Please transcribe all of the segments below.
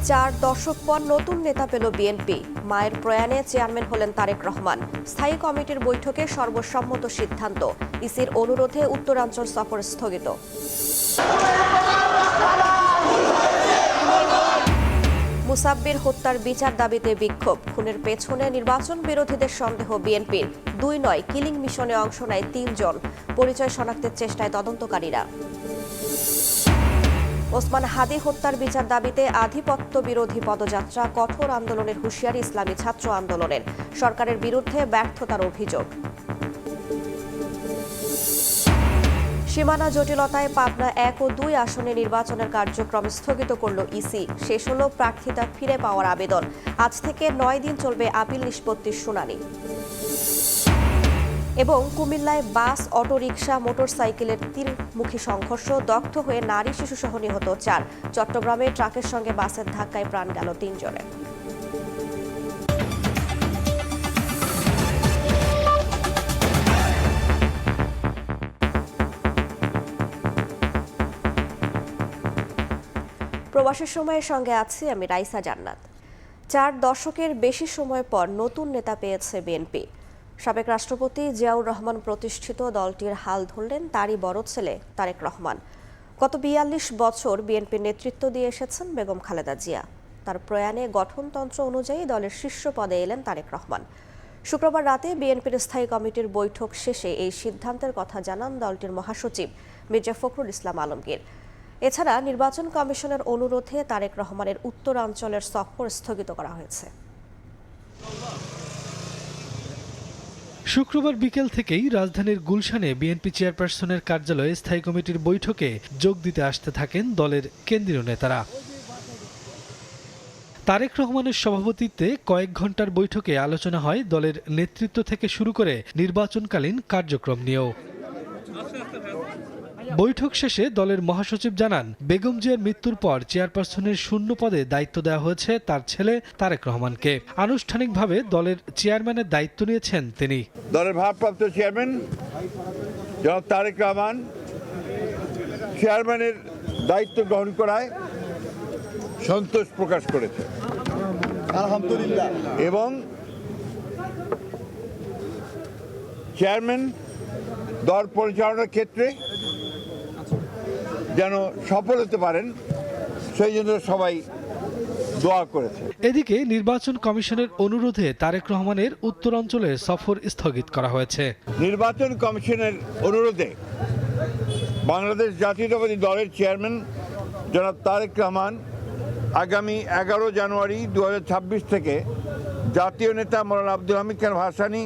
4 দশক পর নতুন নেতা পেল বিএনপি। মায়ের প্রয়াণে চেয়ারম্যান হলেন তারেক রহমান। স্থায়ী কমিটির বৈঠকে সর্বসম্মত সিদ্ধান্ত, ইসির অনুরোধে উত্তরাঞ্চল সফর স্থগিত। মুসাব্বির হত্যার বিচার দাবিতে বিক্ষোভ, খুনের পেছনে নির্বাচন বিরোধীদের সন্দেহ বিএনপির। 2 নয়, কিলিং মিশনে অংশ নেয় 3 জন, পরিচয় শনাক্তের চেষ্টায় তদন্তকারীরা। ওসমান হাদি হত্যার বিচার দাবিতে আধিপত্য বিরোধী পদযাত্রা, কঠোর আন্দোলনের হুঁশিয়ারি ইসলামী ছাত্র আন্দোলনের। সরকারের বিরুদ্ধে ব্যর্থতার অভিযোগ। সীমানা জটিলতায় পাবনা 1 ও 2 আসনে নির্বাচনের কার্যক্রম স্থগিত করল ইসি। শেষ হল প্রার্থিতা ফিরে পাওয়ার আবেদন। আজ থেকে 9 দিন চলবে আপিল নিষ্পত্তির শুনানি। এবং কুমিল্লায় বাস, অটোরিকশা, মোটরসাইকেলের তীরমুখী সংঘর্ষ, দগ্ধ হয়ে নারী শিশুসহ নিহত 4। চট্টগ্রামে ট্রাকের সঙ্গে বাসের ধাক্কায় প্রাণ গেল 3 জনের। প্রবাসের সময়ের সঙ্গে আছি আমি রাইসা জান্নাত। 4 দশকের বেশি সময় পর নতুন নেতা পেয়েছে বিএনপি। সাবেক রাষ্ট্রপতি জিয়াউর রহমান প্রতিষ্ঠিত দলটির হাল ধরলেন তারই বড় ছেলে তারেক রহমান। গত 42 বছর বিএনপির নেতৃত্ব দিয়ে এসেছেন বেগম খালেদা জিয়া। তার প্রয়াণে গঠনতন্ত্র অনুযায়ী দলের শীর্ষ পদে এলেন তারেক রহমান। শুক্রবার রাতে বিএনপির স্থায়ী কমিটির বৈঠক শেষে এই সিদ্ধান্তের কথা জানান দলটির মহাসচিব মির্জা ফখরুল ইসলাম আলমগীর। এছাড়া নির্বাচন কমিশনের অনুরোধে তারেক রহমানের উত্তরাঞ্চলের সফর স্থগিত করা হয়েছে। শুক্রবার বিকেল থেকেই রাজধানীর গুলশানে বিএনপি চেয়ারপারসনের কার্যালয়ে স্থায়ী কমিটির বৈঠকে যোগ দিতে আসতে থাকেন দলের কেন্দ্রীয় নেতারা। তারেক রহমানের সভাপতিত্বে কয়েক ঘণ্টার বৈঠকে আলোচনা হয় দলের নেতৃত্ব থেকে শুরু করে নির্বাচনকালীন কার্যক্রম নিয়েও। বৈঠক শেষে দলের মহাসচিব জানান, বেগম জিয়ার মৃত্যুর পর চেয়ারপারসনের শূন্য পদে দায়িত্ব দেওয়া হয়েছে তার ছেলে তারেক রহমানকে। আনুষ্ঠানিকভাবে দলের চেয়ারম্যানের দায়িত্ব নিয়েছেন তিনি। দলের ভারপ্রাপ্ত চেয়ারম্যান জনাব তারেক রহমান চেয়ারম্যানের দায়িত্ব গ্রহণ করায় সন্তোষ প্রকাশ করেছে আলহামদুলিল্লাহ, এবং চেয়ারম্যান দল পরিচালনার ক্ষেত্রে যেন সফল হতে পারেন সেই জন্য সবাই দোয়া করেছে। এদিকে নির্বাচন কমিশনের অনুরোধে তারেক রহমানের উত্তরাঞ্চলে সফর স্থগিত করা হয়েছে। নির্বাচন কমিশনের অনুরোধে বাংলাদেশ জাতীয়তাবাদী দলের চেয়ারম্যান জনাব তারেক রহমান আগামী 11 জানুয়ারি 2026 থেকে জাতীয় নেতা মৌলানা আব্দুল হামিদ খান ভাসানী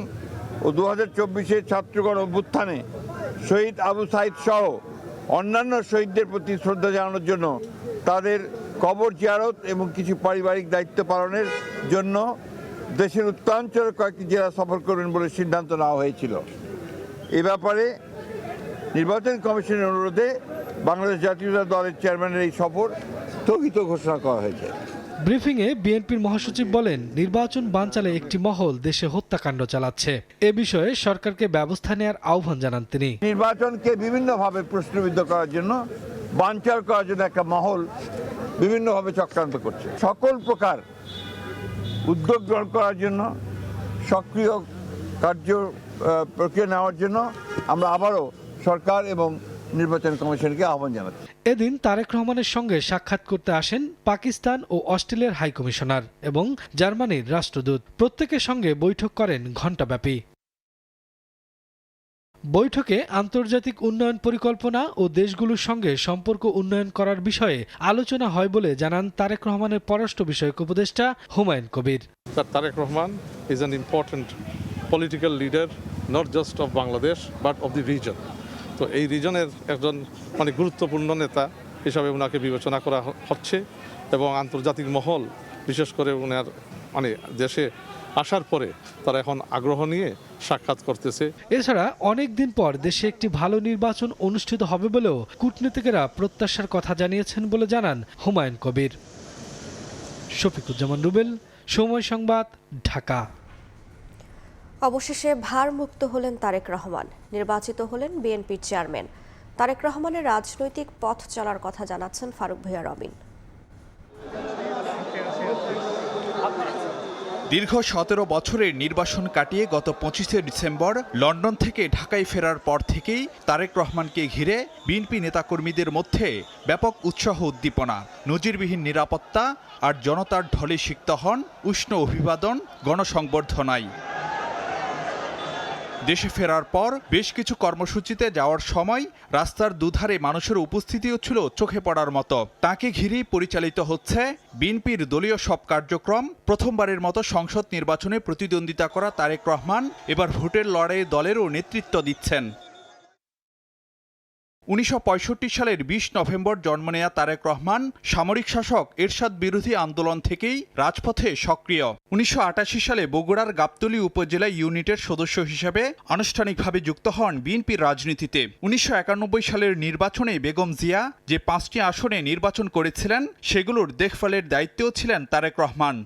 ও 2024-এর ছাত্রগণ অভ্যুত্থানে শহীদ আবু সাইদ সহ অন্যান্য শহীদদের প্রতি শ্রদ্ধা জানানোর জন্য তাদের কবর জিয়ারত এবং কিছু পারিবারিক দায়িত্ব পালনের জন্য দেশের উত্তরাঞ্চলের কয়েকটি জেলা সফর করবেন বলে সিদ্ধান্ত নেওয়া হয়েছিল। এ ব্যাপারে নির্বাচন কমিশনের অনুরোধে বাংলাদেশ জাতীয় দলের চেয়ারম্যানের এই সফর স্থগিত ঘোষণা করা হয়েছে। ব্রিফিংয়ে বিএনপির মহাসচিব বলেন, নির্বাচন বানচালে একটি মহল দেশে হত্যাকাণ্ড চালাচ্ছে। এ বিষয়ে সরকারকে ব্যবস্থা নেওয়ার আহ্বান জানান তিনি। নির্বাচনকে বিভিন্নভাবে প্রশ্নবিদ্ধ করার জন্য, বানচাল করার জন্য একটা মহল বিভিন্নভাবে চক্রান্ত করছে। সকল প্রকার উদ্যোগ গ্রহণ করার জন্য, সক্রিয় কার্য প্রক্রিয়া নেওয়ার জন্য আমরা আবারও সরকার এবং নির্বাচন কমিশনকে আহ্বান জানাচ্ছি। এদিন তারেক রহমানের সঙ্গে সাক্ষাৎ করতে আসেন পাকিস্তান ও অস্ট্রেলিয়ার হাইকমিশনার এবং জার্মানির রাষ্ট্রদূত। প্রত্যেকের সঙ্গে বৈঠক করেন ঘণ্টাব্যাপী। বৈঠকে আন্তর্জাতিক উন্নয়ন পরিকল্পনা ও দেশগুলোর সঙ্গে সম্পর্ক উন্নয়ন করার বিষয়ে আলোচনা হয় বলে জানান তারেক রহমানের পররাষ্ট্র বিষয়ক উপদেষ্টা Humayun Kabir. Tarek Rahman is an important political leader not just of Bangladesh but of the region. তো এই রিজনের একজন গুরুত্বপূর্ণ নেতা হিসাবে ওনাকে বিবেচনা করা হচ্ছে এবং আন্তর্জাতিক মহল বিশেষ করে ওনার দেশে আসার পরে তারা এখন আগ্রহ নিয়ে সাক্ষাৎ করতেছে। এছাড়া অনেক দিন পর দেশে একটি ভালো নির্বাচন অনুষ্ঠিত হবে বলেও কূটনীতিকেরা প্রত্যাশার কথা জানিয়েছেন বলে জানান হুমায়ুন কবির। শফিকুজ্জামান রুবেল, সময় সংবাদ, ঢাকা। অবশেষে ভারমুক্ত হলেন তারেক রহমান, নির্বাচিত হলেন বিএনপির চেয়ারম্যান। তারেক রহমানের রাজনৈতিক পথ চলার কথা জানাচ্ছেন ফারুক ভূঁইয়া রবিন। দীর্ঘ ১৭ বছরের নির্বাসন কাটিয়ে গত ২৫শে ডিসেম্বর লন্ডন থেকে ঢাকায় ফেরার পর থেকেই তারেক রহমানকে ঘিরে বিএনপি নেতাকর্মীদের মধ্যে ব্যাপক উৎসাহ উদ্দীপনা, নজিরবিহীন নিরাপত্তা আর জনতার ঢলে সিক্ত হন উষ্ণ অভিবাদন গণসংবর্ধনায়। দেশে ফেরার পর বেশ কিছু কর্মসূচিতে যাওয়ার সময় রাস্তার দুধারে মানুষের উপস্থিতিও ছিল চোখে পড়ার মতো। তাকে ঘিরেই পরিচালিত হচ্ছে বিএনপির দলীয় সব কার্যক্রম। প্রথমবারের মতো সংসদ নির্বাচনে প্রতিদ্বন্দ্বিতা করা তারেক রহমান এবার ভোটের লড়াইয়ে দলেরও নেতৃত্ব দিচ্ছেন। ১৯৬৫ সালের ২০ নভেম্বর জন্ম নেয়া তারেক রহমান সামরিক শাসক এরশাদ বিরোধী আন্দোলন থেকেই রাজপথে সক্রিয়। ১৯৮৮ সালে বগুড়ার গাবতলী উপজেলা ইউনিটের সদস্য হিসেবে আনুষ্ঠানিকভাবে যুক্ত হন বিএনপির রাজনীতিতে। ১৯৯১ সালের নির্বাচনে বেগম জিয়া যে ৫টি আসনে নির্বাচন করেছিলেন সেগুলোর দেখভালের দায়িত্বেও ছিলেন তারেক রহমান।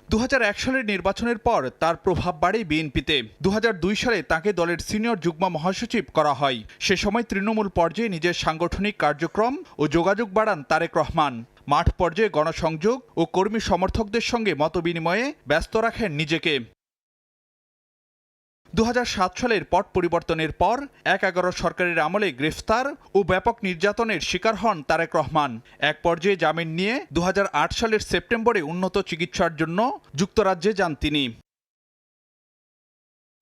২০০১ সালের নির্বাচনের পর তার প্রভাব বাড়ে বিএনপিতে। ২০০২ সালে তাকে দলের সিনিয়র যুগ্ম মহাসচিব করা হয়। সে সময় তৃণমূল পর্যায়ে নিজের সাংগঠনিক কার্যক্রম ও যোগাযোগ বাড়ান তারেক রহমান। মাঠ পর্যায়ে গণসংযোগ ও কর্মী সমর্থকদের সঙ্গে মতবিনিময়ে ব্যস্ত রাখেন নিজেকে। ২০০৭ সালের পট পরিবর্তনের পর ১/১১ সরকারের আমলে গ্রেফতার ও ব্যাপক নির্যাতনের শিকার হন তারেক রহমান। এক পর্যায়ে জামিন নিয়ে ২০০৮ সালের সেপ্টেম্বরে উন্নত চিকিৎসার জন্য যুক্তরাজ্যে যান তিনি।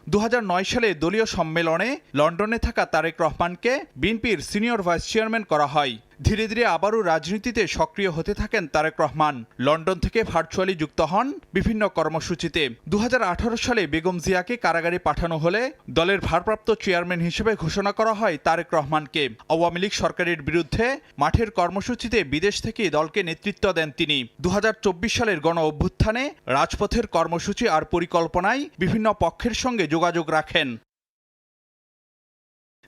২০০৯ সালে দলীয় সম্মেলনে লন্ডনে থাকা তারেক রহমানকে বিএনপির সিনিয়র ভাইস চেয়ারম্যান করা হয়। ধীরে ধীরে আবারও রাজনীতিতে সক্রিয় হতে থাকেন তারেক রহমান। লন্ডন থেকে ভার্চুয়ালি যুক্ত হন বিভিন্ন কর্মসূচিতে। ২০১৮ সালে বেগম জিয়াকে কারাগারে পাঠানো হলে দলের ভারপ্রাপ্ত চেয়ারম্যান হিসেবে ঘোষণা করা হয় তারেক রহমানকে। আওয়ামী লীগ সরকারের বিরুদ্ধে মাঠের কর্মসূচিতে বিদেশ থেকে দলকে নেতৃত্ব দেন তিনি। ২০২৪ সালের গণ অভ্যুত্থানে রাজপথের কর্মসূচি আর পরিকল্পনায় বিভিন্ন পক্ষের সঙ্গে যোগাযোগ রাখেন।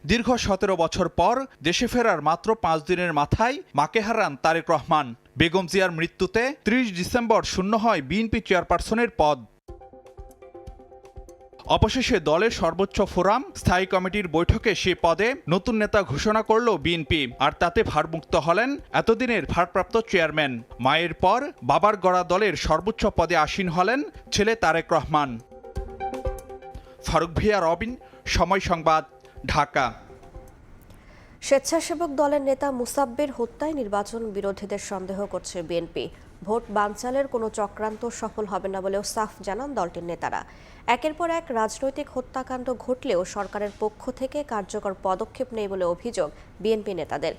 দীর্ঘ ১৭ বছর পর দেশে ফেরার মাত্র ৫ দিনের মাথায় মাকে হারান তারেক রহমান। বেগম জিয়ার মৃত্যুতে ৩০ ডিসেম্বর শূন্য হয় বিএনপি চেয়ারপারসনের পদ। অবশেষে দলের সর্বোচ্চ ফোরাম স্থায়ী কমিটির বৈঠকে সে পদে নতুন নেতা ঘোষণা করল বিএনপি। আর তাতে ভারমুক্ত হলেন এতদিনের ভারপ্রাপ্ত চেয়ারম্যান। মায়ের পর বাবার গড়া দলের সর্বোচ্চ পদে আসীন হলেন ছেলে তারেক রহমান। ফারুক ভিয়া রবিন, সময় সংবাদ, ঢাকা। স্বেচ্ছাসেবক দলের নেতা মুসাব্বির হত্যায় নির্বাচন বিরোধীদের সন্দেহ করছে বিএনপি। ভোট বানচালের কোনো চক্রান্ত সফল হবে না বলেও সাফ জানান দলটির নেতারা। একের পর এক রাজনৈতিক হত্যাকাণ্ড ঘটলেও সরকারের পক্ষ থেকে কার্যকর পদক্ষেপ নেই বলে অভিযোগ বিএনপি নেতাদের।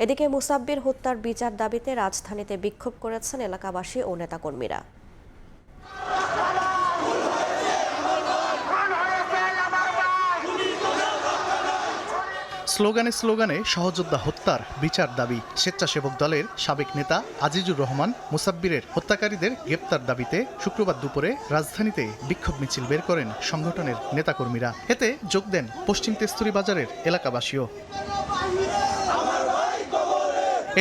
এদিকে মুসাব্বির হত্যার বিচার দাবিতে রাজধানীতে বিক্ষোভ করেছেন এলাকাবাসী ও নেতাকর্মীরা। স্লোগানে স্লোগানে সহযোদ্ধা হত্যার বিচার দাবি। স্বেচ্ছাসেবক দলের সাবেক নেতা আজিজুর রহমান মুসাব্বিরের হত্যাকারীদের গ্রেপ্তার দাবিতে শুক্রবার দুপুরে রাজধানীতে বিক্ষোভ মিছিল বের করেন সংগঠনের নেতাকর্মীরা। এতে যোগ দেন পশ্চিম তেস্তুরি বাজারের এলাকাবাসীও।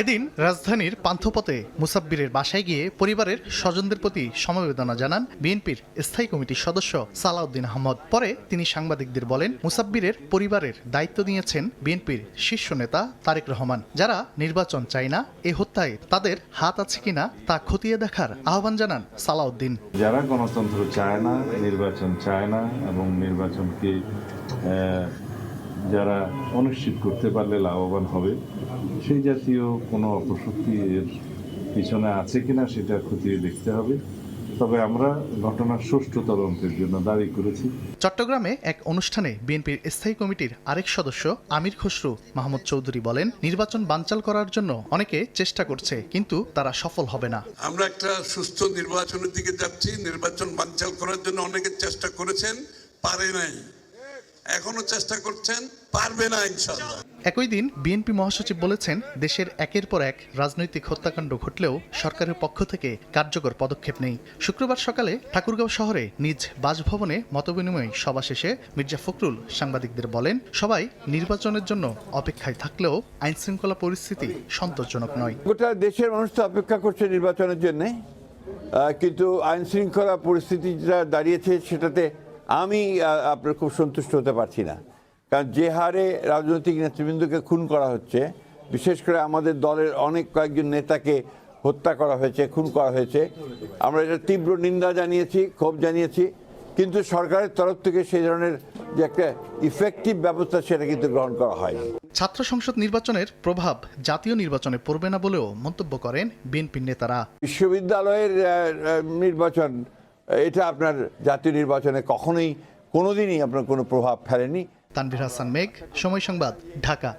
এদিন রাজধানীর পান্থপথে মুসাব্বিরের বাসায় গিয়ে পরিবারের স্বজনদের প্রতি সমবেদনা জানান বিএনপির স্থায়ী কমিটির সদস্য সালাউদ্দিন আহমদ। পরে তিনি সাংবাদিকদের বলেন, মুসাব্বিরের পরিবারের দায়িত্ব নিয়েছেন বিএনপির শীর্ষ নেতা তারেক রহমান। যারা নির্বাচন চায় না, এই হত্যায় তাদের হাত আছে কিনা তা খতিয়ে দেখার আহ্বান জানান সালাউদ্দিন। যারা গণতন্ত্র চায় না, নির্বাচন চায় না এবং নির্বাচনকে যারা অনিশ্চিত করতে পারলে লাভবান হবে, সেই জাতীয় কোনো অপশক্তি এর পিছনে আছে কিনা সেটা খতিয়ে দেখতে হবে। তবে আমরা ঘটনার সুষ্ঠু তদন্তের জন্য দাবি করেছি। চট্টগ্রামে এক অনুষ্ঠানে বিএনপির স্থায়ী কমিটির আরেক সদস্য আমির খসরু মাহমুদ চৌধুরী বলেন, নির্বাচন বানচাল করার জন্য অনেকে চেষ্টা করছে, কিন্তু তারা সফল হবে না। আমরা একটা সুস্থ নির্বাচনের দিকে যাচ্ছি। নির্বাচন বানচাল করার জন্য অনেকে চেষ্টা করেছেন, পারে নাই। এখনো চেষ্টা করছেন, পারবে না ইনশাআল্লাহ। একই দিন বিএনপি মহাসচিব বলেছেন, দেশের একের পর এক রাজনৈতিক হত্যাকাণ্ড ঘটলেও সরকারের পক্ষ থেকে কার্যকর পদক্ষেপ নেই। শুক্রবার সকালে ঠাকুরগাঁও শহরে নিজ বাসভবনে মতবিনিময় সভা শেষে মির্জা ফখরুল সাংবাদিকদের বলেন, সবাই নির্বাচনের জন্য অপেক্ষায় থাকলেও আইন শৃঙ্খলা পরিস্থিতি সন্তোষজনক নয়। গোটা দেশের মানুষ তো অপেক্ষা করছে নির্বাচনের জন্য, কিন্তু আইন শৃঙ্খলা পরিস্থিতি যেটা দাঁড়িয়েছে সেটাতে আমি আপনার খুব সন্তুষ্ট হতে পারছি না। কারণ যে হারে রাজনৈতিক নেতৃবৃন্দকে খুন করা হচ্ছে, বিশেষ করে আমাদের দলের কয়েকজন নেতাকে হত্যা করা হয়েছে, খুন করা হয়েছে। আমরা এটা তীব্র নিন্দা জানিয়েছি, ক্ষোভ জানিয়েছি, কিন্তু সরকারের তরফ থেকে সেই ধরনের যে একটা ইফেক্টিভ ব্যবস্থা সেটা কিন্তু গ্রহণ করা হয়নি। ছাত্র সংসদ নির্বাচনের প্রভাব জাতীয় নির্বাচনে পড়বে না বলেও মন্তব্য করেন বিএনপির নেতারা। বিশ্ববিদ্যালয়ের নির্বাচন এটা আপনার জাতীয় নির্বাচনে কখনোই কোনোদিনই আপনার কোনো প্রভাব ফেলেনি। তানভীর হাসান মেঘ, সময় সংবাদ, ঢাকা।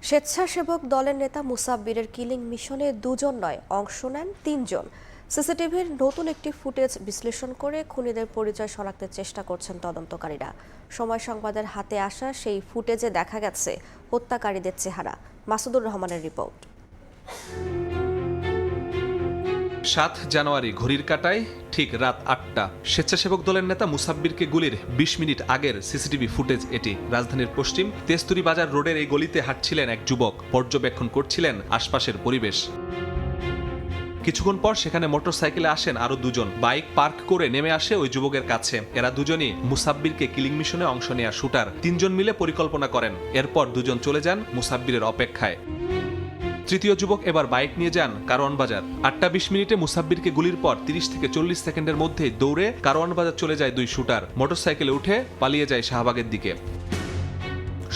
স্বেচ্ছাসেবক দলের নেতা মুসাব্বিরের কিলিং মিশনে 2 জন নয়, অংশ নেন 3 জন। সিসিটিভির নতুন একটি ফুটেজ বিশ্লেষণ করে খুনিদের পরিচয় শনাক্তের চেষ্টা করছেন তদন্তকারীরা। সময় সংবাদের হাতে আসা সেই ফুটেজে দেখা গেছে হত্যাকারীদের চেহারা। মাসুদুর রহমানের রিপোর্ট। 7 জানুয়ারি ঘড়ির কাঁটায় ঠিক রাত 8টা স্বেচ্ছাসেবক দলের নেতা মুসাব্বিরকে গুলির 20 মিনিট আগের সিসিটিভি ফুটেজ এটি। রাজধানীর পশ্চিম তেস্তুরি বাজার রোডের এই গলিতে হাঁটছিলেন এক যুবক, পর্যবেক্ষণ করছিলেন আশপাশের পরিবেশ। কিছুক্ষণ পর সেখানে মোটরসাইকেলে আসেন আরো 2 জন। বাইক পার্ক করে নেমে আসে ওই যুবকের কাছে। এরা দুজনই মুসাব্বিরকে কিলিং মিশনে অংশ নেয়া শুটার। 3 জন মিলে পরিকল্পনা করেন। এরপর 2 জন চলে যান মুসাব্বিরের অপেক্ষায়। তৃতীয় যুবক এবার বাইক নিয়ে যান কারওয়ান বাজার। 8টা 20 মিনিটে মুসাব্বিরকে গুলির পর 30 থেকে 40 সেকেন্ডের মধ্যে দৌড়ে কারওয়ান বাজার চলে যায় 2 শুটার। মোটরসাইকেলে উঠে পালিয়ে যায় শাহবাগের দিকে।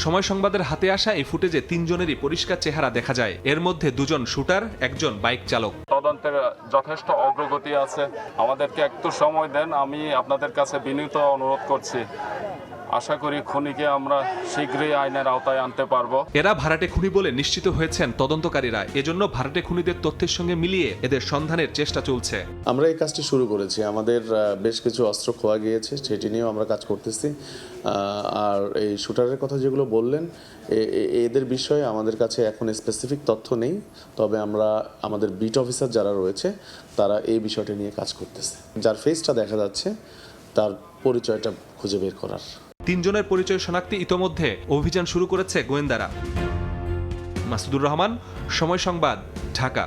সময় সংবাদের হাতে আসা এই ফুটেজে 3 জনেরই পরিষ্কার চেহারা দেখা যায়। এর মধ্যে 2 জন শুটার, 1 জন বাইক চালক। তদন্তের যথেষ্ট অগ্রগতি আছে, আমাদেরকে একটু সময় দেন। আমি আপনাদের কাছে বিনীত অনুরোধ করছি, আশা করি খুনিকে আমরা শীঘ্রই আইনের আওতায় আনতে পারবো। এরা ভাড়াটে খুনি বলে নিশ্চিত হয়েছেন তদন্তকারীরা। এজন্য ভাড়াটে খুনিদের তথ্যের সঙ্গে মিলিয়ে এদের সন্ধানের চেষ্টা চলছে। আমরা এই কাজটি শুরু করেছি, আমাদের বেশ কিছু অস্ত্র খোয়া গিয়েছে, সেটি নিয়েও আমরা কাজ করতেছি। আর এই শুটারের কথা যেগুলো বললেন, এদের বিষয়ে আমাদের কাছে এখন স্পেসিফিক তথ্য নেই, তবে আমরা আমাদের বিট অফিসার যারা রয়েছে তারা এই বিষয়টা নিয়ে কাজ করতেছে। যার ফেসটা দেখা যাচ্ছে তার পরিচয়টা খুঁজে বের করার। 3 জনের পরিচয় শনাক্তে ইতোমধ্যে অভিযান শুরু করেছে গোয়েন্দারা। মাসুদুর রহমান, সময় সংবাদ, ঢাকা।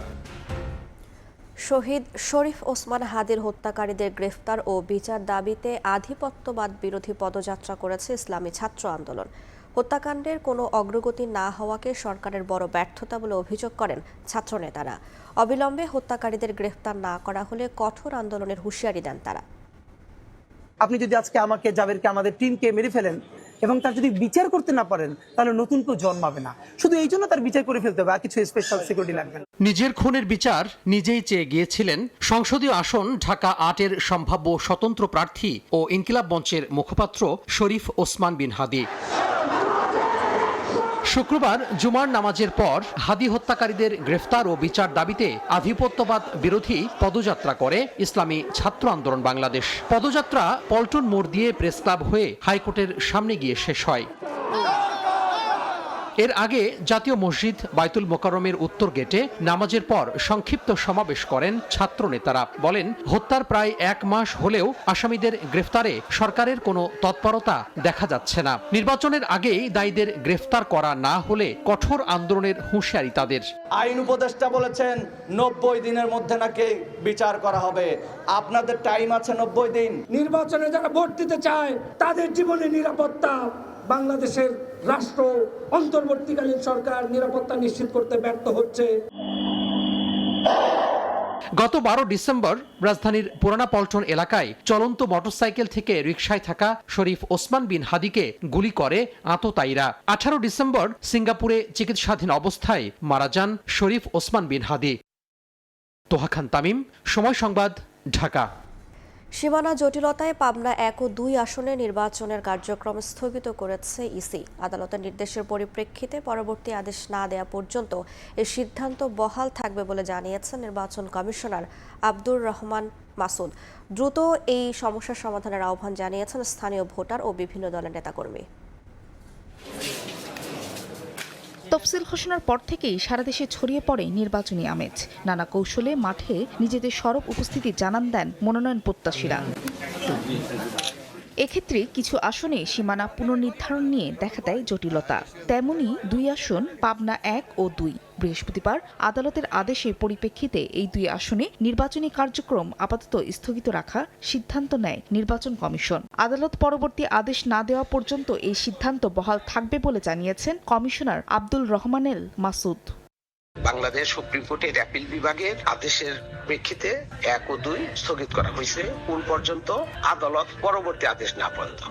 শহীদ শরীফ ওসমান হাদির হত্যাকারীদের গ্রেফতার ও বিচার দাবিতে আধিপত্যবাদ বিরোধী পদযাত্রা করেছে ইসলামী ছাত্র আন্দোলন। হত্যাকাণ্ডের কোনো অগ্রগতি না হওয়াকে সরকারের বড় ব্যর্থতা বলে অভিযোগ করেন ছাত্রনেতারা। অবিলম্বে হত্যাকারীদের গ্রেফতার না করা হলে কঠোর আন্দোলনের হুঁশিয়ারি দেন তারা। আপনি যদি আজকে আমাকে, জাবেরকে, আমাদের টিমকে মেরে ফেলেন এবং তার যদি বিচার করতে না পারেন, তাহলে নতুন কেউ জন্মাবে না। শুধু এই জন্য তার বিচার করে ফেলতে হবে, আর কিছু স্পেশাল সিকিউরিটি লাগবে না। নিজের খুনের বিচার নিজেই চেয়ে গিয়েছিলেন সংসদীয় আসন ঢাকা 8-এর সম্ভাব্য স্বতন্ত্র প্রার্থী ও ইনকিলাব মঞ্চের মুখপাত্র শরীফ ওসমান বিন হাদি। শুক্রবার জুমার নামাজের পর হাদি হত্যাকারীদের গ্রেফতার ও বিচার দাবিতে আধিপত্যবাদ বিরোধী পদযাত্রা করে ইসলামী ছাত্র আন্দোলন বাংলাদেশ। পদযাত্রা পল্টন মোড় দিয়ে প্রেস ক্লাব হয়ে হাইকোর্টের সামনে গিয়ে শেষ হয়। এর আগে জাতীয় মসজিদ বায়তুল মোকাররমের উত্তর গেটে নামাজের পর সংক্ষিপ্ত সমাবেশ করেন ছাত্র নেতারা। বলেন, হত্যার প্রায় 1 মাস হলেও আসামিদের গ্রেফতারে সরকারের কোনো তৎপরতা দেখা যাচ্ছে না। নির্বাচনের আগেই দায়ীদের গ্রেফতার করা না হলে কঠোর আন্দোলনের হুঁশিয়ারি তাদের। আইন উপদেষ্টা বলেছেন 90 দিনের মধ্যে নাকি বিচার করা হবে। আপনাদের টাইম আছে 90 দিন। নির্বাচনে যারা ভোট দিতে চায় তাদের জীবনের নিরাপত্তা বাংলাদেশের রাষ্ট্র, অন্তর্বর্তীকালীন সরকার নিরাপত্তা নিশ্চিত করতে ব্যর্থ হচ্ছে। গত 12 ডিসেম্বর রাজধানীর পুরানা পল্টন এলাকায় চলন্ত মোটরসাইকেল থেকে রিকশায় থাকা শরীফ ওসমান বিন হাদিকে গুলি করে আততায়ীরা। 18 ডিসেম্বর সিঙ্গাপুরে চিকিৎসাধীন অবস্থায় মারা যান শরীফ ওসমান বিন হাদি। তোহা খান তামিম, সময় সংবাদ, ঢাকা। সীমানা জটিলতায় পাবনা 1 ও 2 আসনে নির্বাচনের কার্যক্রম স্থগিত করেছে ইসি। আদালতের নির্দেশের পরিপ্রেক্ষিতে পরবর্তী আদেশ না দেওয়া পর্যন্ত এই সিদ্ধান্ত বহাল থাকবে বলে জানিয়েছেন নির্বাচন কমিশনার আব্দুর রহমান মাসুদ। দ্রুত এই সমস্যার সমাধানের আহ্বান জানিয়েছেন স্থানীয় ভোটার ও বিভিন্ন দলের নেতাকর্মী। তফসিল ঘোষণার পর থেকেই সারা দেশে ছড়িয়ে পড়ে নির্বাচনী আমেজ। নানা কৌশলে মাঠে নিজেদের সরব উপস্থিতি জানান দেন মনোনয়ন প্রত্যাশীরা। এক্ষেত্রে কিছু আসনে সীমানা পুনর্নির্ধারণ নিয়ে দেখা দেয় জটিলতা। তেমনি 2 আসন পাবনা 1 ও 2। বৃহস্পতিবার আদালতের আদেশের পরিপ্রেক্ষিতে এই 2 আসনে নির্বাচনী কার্যক্রম আপাতত স্থগিত রাখার সিদ্ধান্ত নেয় নির্বাচন কমিশন। আদালত পরবর্তী আদেশ না দেওয়া পর্যন্ত এই সিদ্ধান্ত বহাল থাকবে বলে জানিয়েছেন কমিশনার আব্দুল রহমানেল মাসুদ। বাংলাদেশ সুপ্রিম কোর্টের অ্যাপিল বিভাগের আদেশের প্রেক্ষিতে 1 ও 2 স্থগিত করা হয়েছে কোন পর্যন্ত আদালত পরবর্তী আদেশ না পর্যন্ত।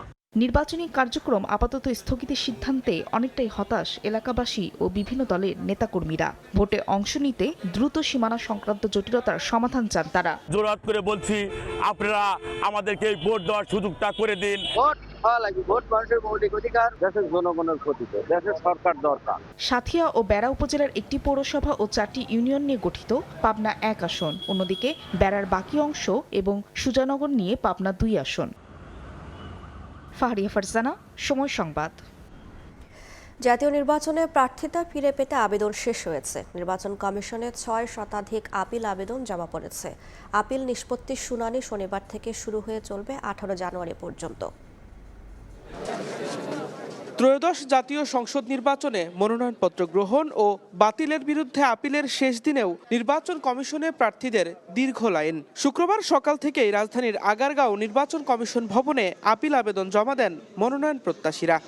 নির্বাচনী কার্যক্রম আপাতত স্থগিতের সিদ্ধান্তে অনেকটাই হতাশ এলাকাবাসী ও বিভিন্ন দলের নেতাকর্মীরা। ভোটে অংশ নিতে দ্রুত সীমানা সংক্রান্ত জটিলতার সমাধান চান তারা। জোরাত করে বলছি, আপনারা আমাদেরকে ভোট দেওয়ার সুযোগটা করে দিন। ভোট মানুষের মৌলিক অধিকার, দেশের জনগণের ক্ষতিতে দেশের সরকার দরকার। সাথিয়া ও বেড়া উপজেলার একটি পৌরসভা ও 4টি ইউনিয়ন নিয়ে গঠিত পাবনা 1 আসন, অন্যদিকে বেড়ার বাকি অংশ এবং সুজানগর নিয়ে পাবনা 2 আসন। ফাহরিয়া ফারজানা, সময় সংবাদ। জাতীয় নির্বাচনে প্রার্থিতা ফিরে পেতে আবেদন শেষ হয়েছে। নির্বাচন কমিশনে 6 শতাধিক আপিল আবেদন জমা পড়েছে। আপিল নিষ্পত্তির শুনানি শনিবার থেকে শুরু হয়ে চলবে 18 জানুয়ারি পর্যন্ত। ত্রয়োদশ জাতীয় সংসদ নির্বাচনে মনোনয়নপত্র গ্রহণ ও বাতিলের বিরুদ্ধে আপিলের শেষ দিনেও নির্বাচন কমিশনে প্রার্থীদের দীর্ঘ লাইন। শুক্রবার সকাল থেকেই রাজধানীর আগারগাঁও নির্বাচন কমিশন ভবনে আপিল আবেদন জমা দেন মনোনয়ন প্রত্যাশীরা।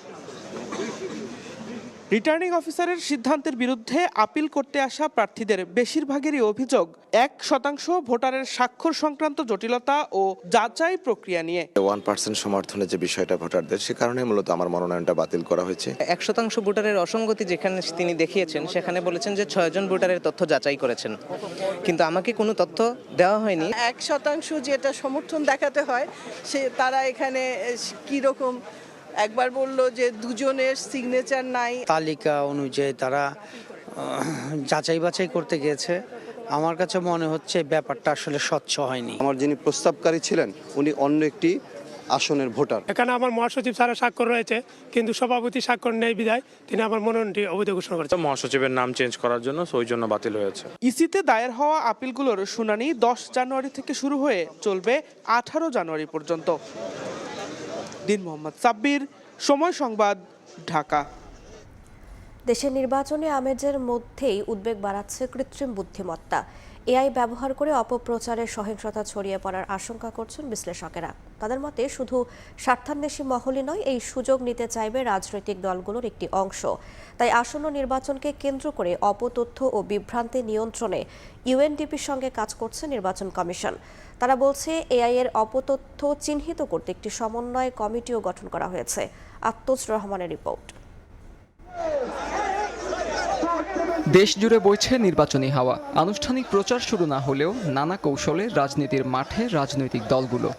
রিটার্নিং অফিসারের সিদ্ধান্তের বিরুদ্ধে আপিল করতে আসা প্রার্থীদের বেশিরভাগেরই অভিযোগ 1% ভোটারের স্বাক্ষর সংক্রান্ত জটিলতা ও যাচাই প্রক্রিয়া নিয়ে। 1% সমর্থনের যে বিষয়টা ভোটারদের, সে কারণে মূলত আমার মনোনয়নটা বাতিল করা হয়েছে। 1% ভোটারের অসঙ্গতি যেখানে তিনি দেখিয়েছেন, সেখানে বলেছেন যে 6 জন ভোটারের তথ্য যাচাই করেছেন, কিন্তু আমাকে কোনো তথ্য দেওয়া হয়নি। 1% যেটা সমর্থন দেখাতে হয়, সে তারা এখানে কি রকম একবার বললো যে 2 জনের সিগনেচার নাই। তালিকা অনুযায়ী তারা যাচাই বাছাই করতে গিয়েছে। আমার কাছে মনে হচ্ছে ব্যাপারটা আসলে স্বচ্ছ হয়নি। আমার যিনি প্রস্তাবকারী ছিলেন উনি অন্য একটি আসনের ভোটার। এখানে আমার মহাসচিব স্যারের স্বাক্ষর রয়েছে, কিন্তু সভাপতি স্বাক্ষর নেই বিধায় তিনি আমার মনোনয়নটি অবৈধ ঘোষণা করেছেন। মহাসচিবের নাম চেঞ্জ করার জন্য, ওই জন্য বাতিল হয়েছে। ইসিতে দায়ের হওয়া আপিলগুলোর শুনানি 10 জানুয়ারি থেকে শুরু হয়ে চলবে 18 জানুয়ারি পর্যন্ত। দিন মোহাম্মদ সাব্বির, সময় সংবাদ, ঢাকা। দেশের নির্বাচনী আমেজের মধ্যেই উদ্বেগ বাড়াচ্ছে কৃত্রিম বুদ্ধিমত্তা। এআই ব্যবহার করে অপপ্রচারের সহিংসতা ছড়িয়ে পড়ার আশঙ্কা করছেন বিশ্লেষকেরা। তাদের মতে শুধু স্বার্থান্বেষী মহলই নয়, এই সুযোগ নিতে চাইবে রাজনৈতিক দলগুলোর একটি অংশ। তাই আসন্ন নির্বাচনকে কেন্দ্র করে অপতথ্য ও বিভ্রান্তি নিয়ন্ত্রণে ইউএনডিপির সঙ্গে কাজ করছে নির্বাচন কমিশন। তারা বলছে এআই এর অপতথ্য চিহ্নিত করতে একটি সমন্বয় কমিটিও গঠন করা হয়েছে। আত্মজ রহমানের রিপোর্ট। দেশ জুড়ে বইছে নির্বাচনী হাওয়া। আনুষ্ঠানিক প্রচার শুরু না হলেও নানা কৌশলে রাজনীতির মাঠে রাজনৈতিক দলগুলো।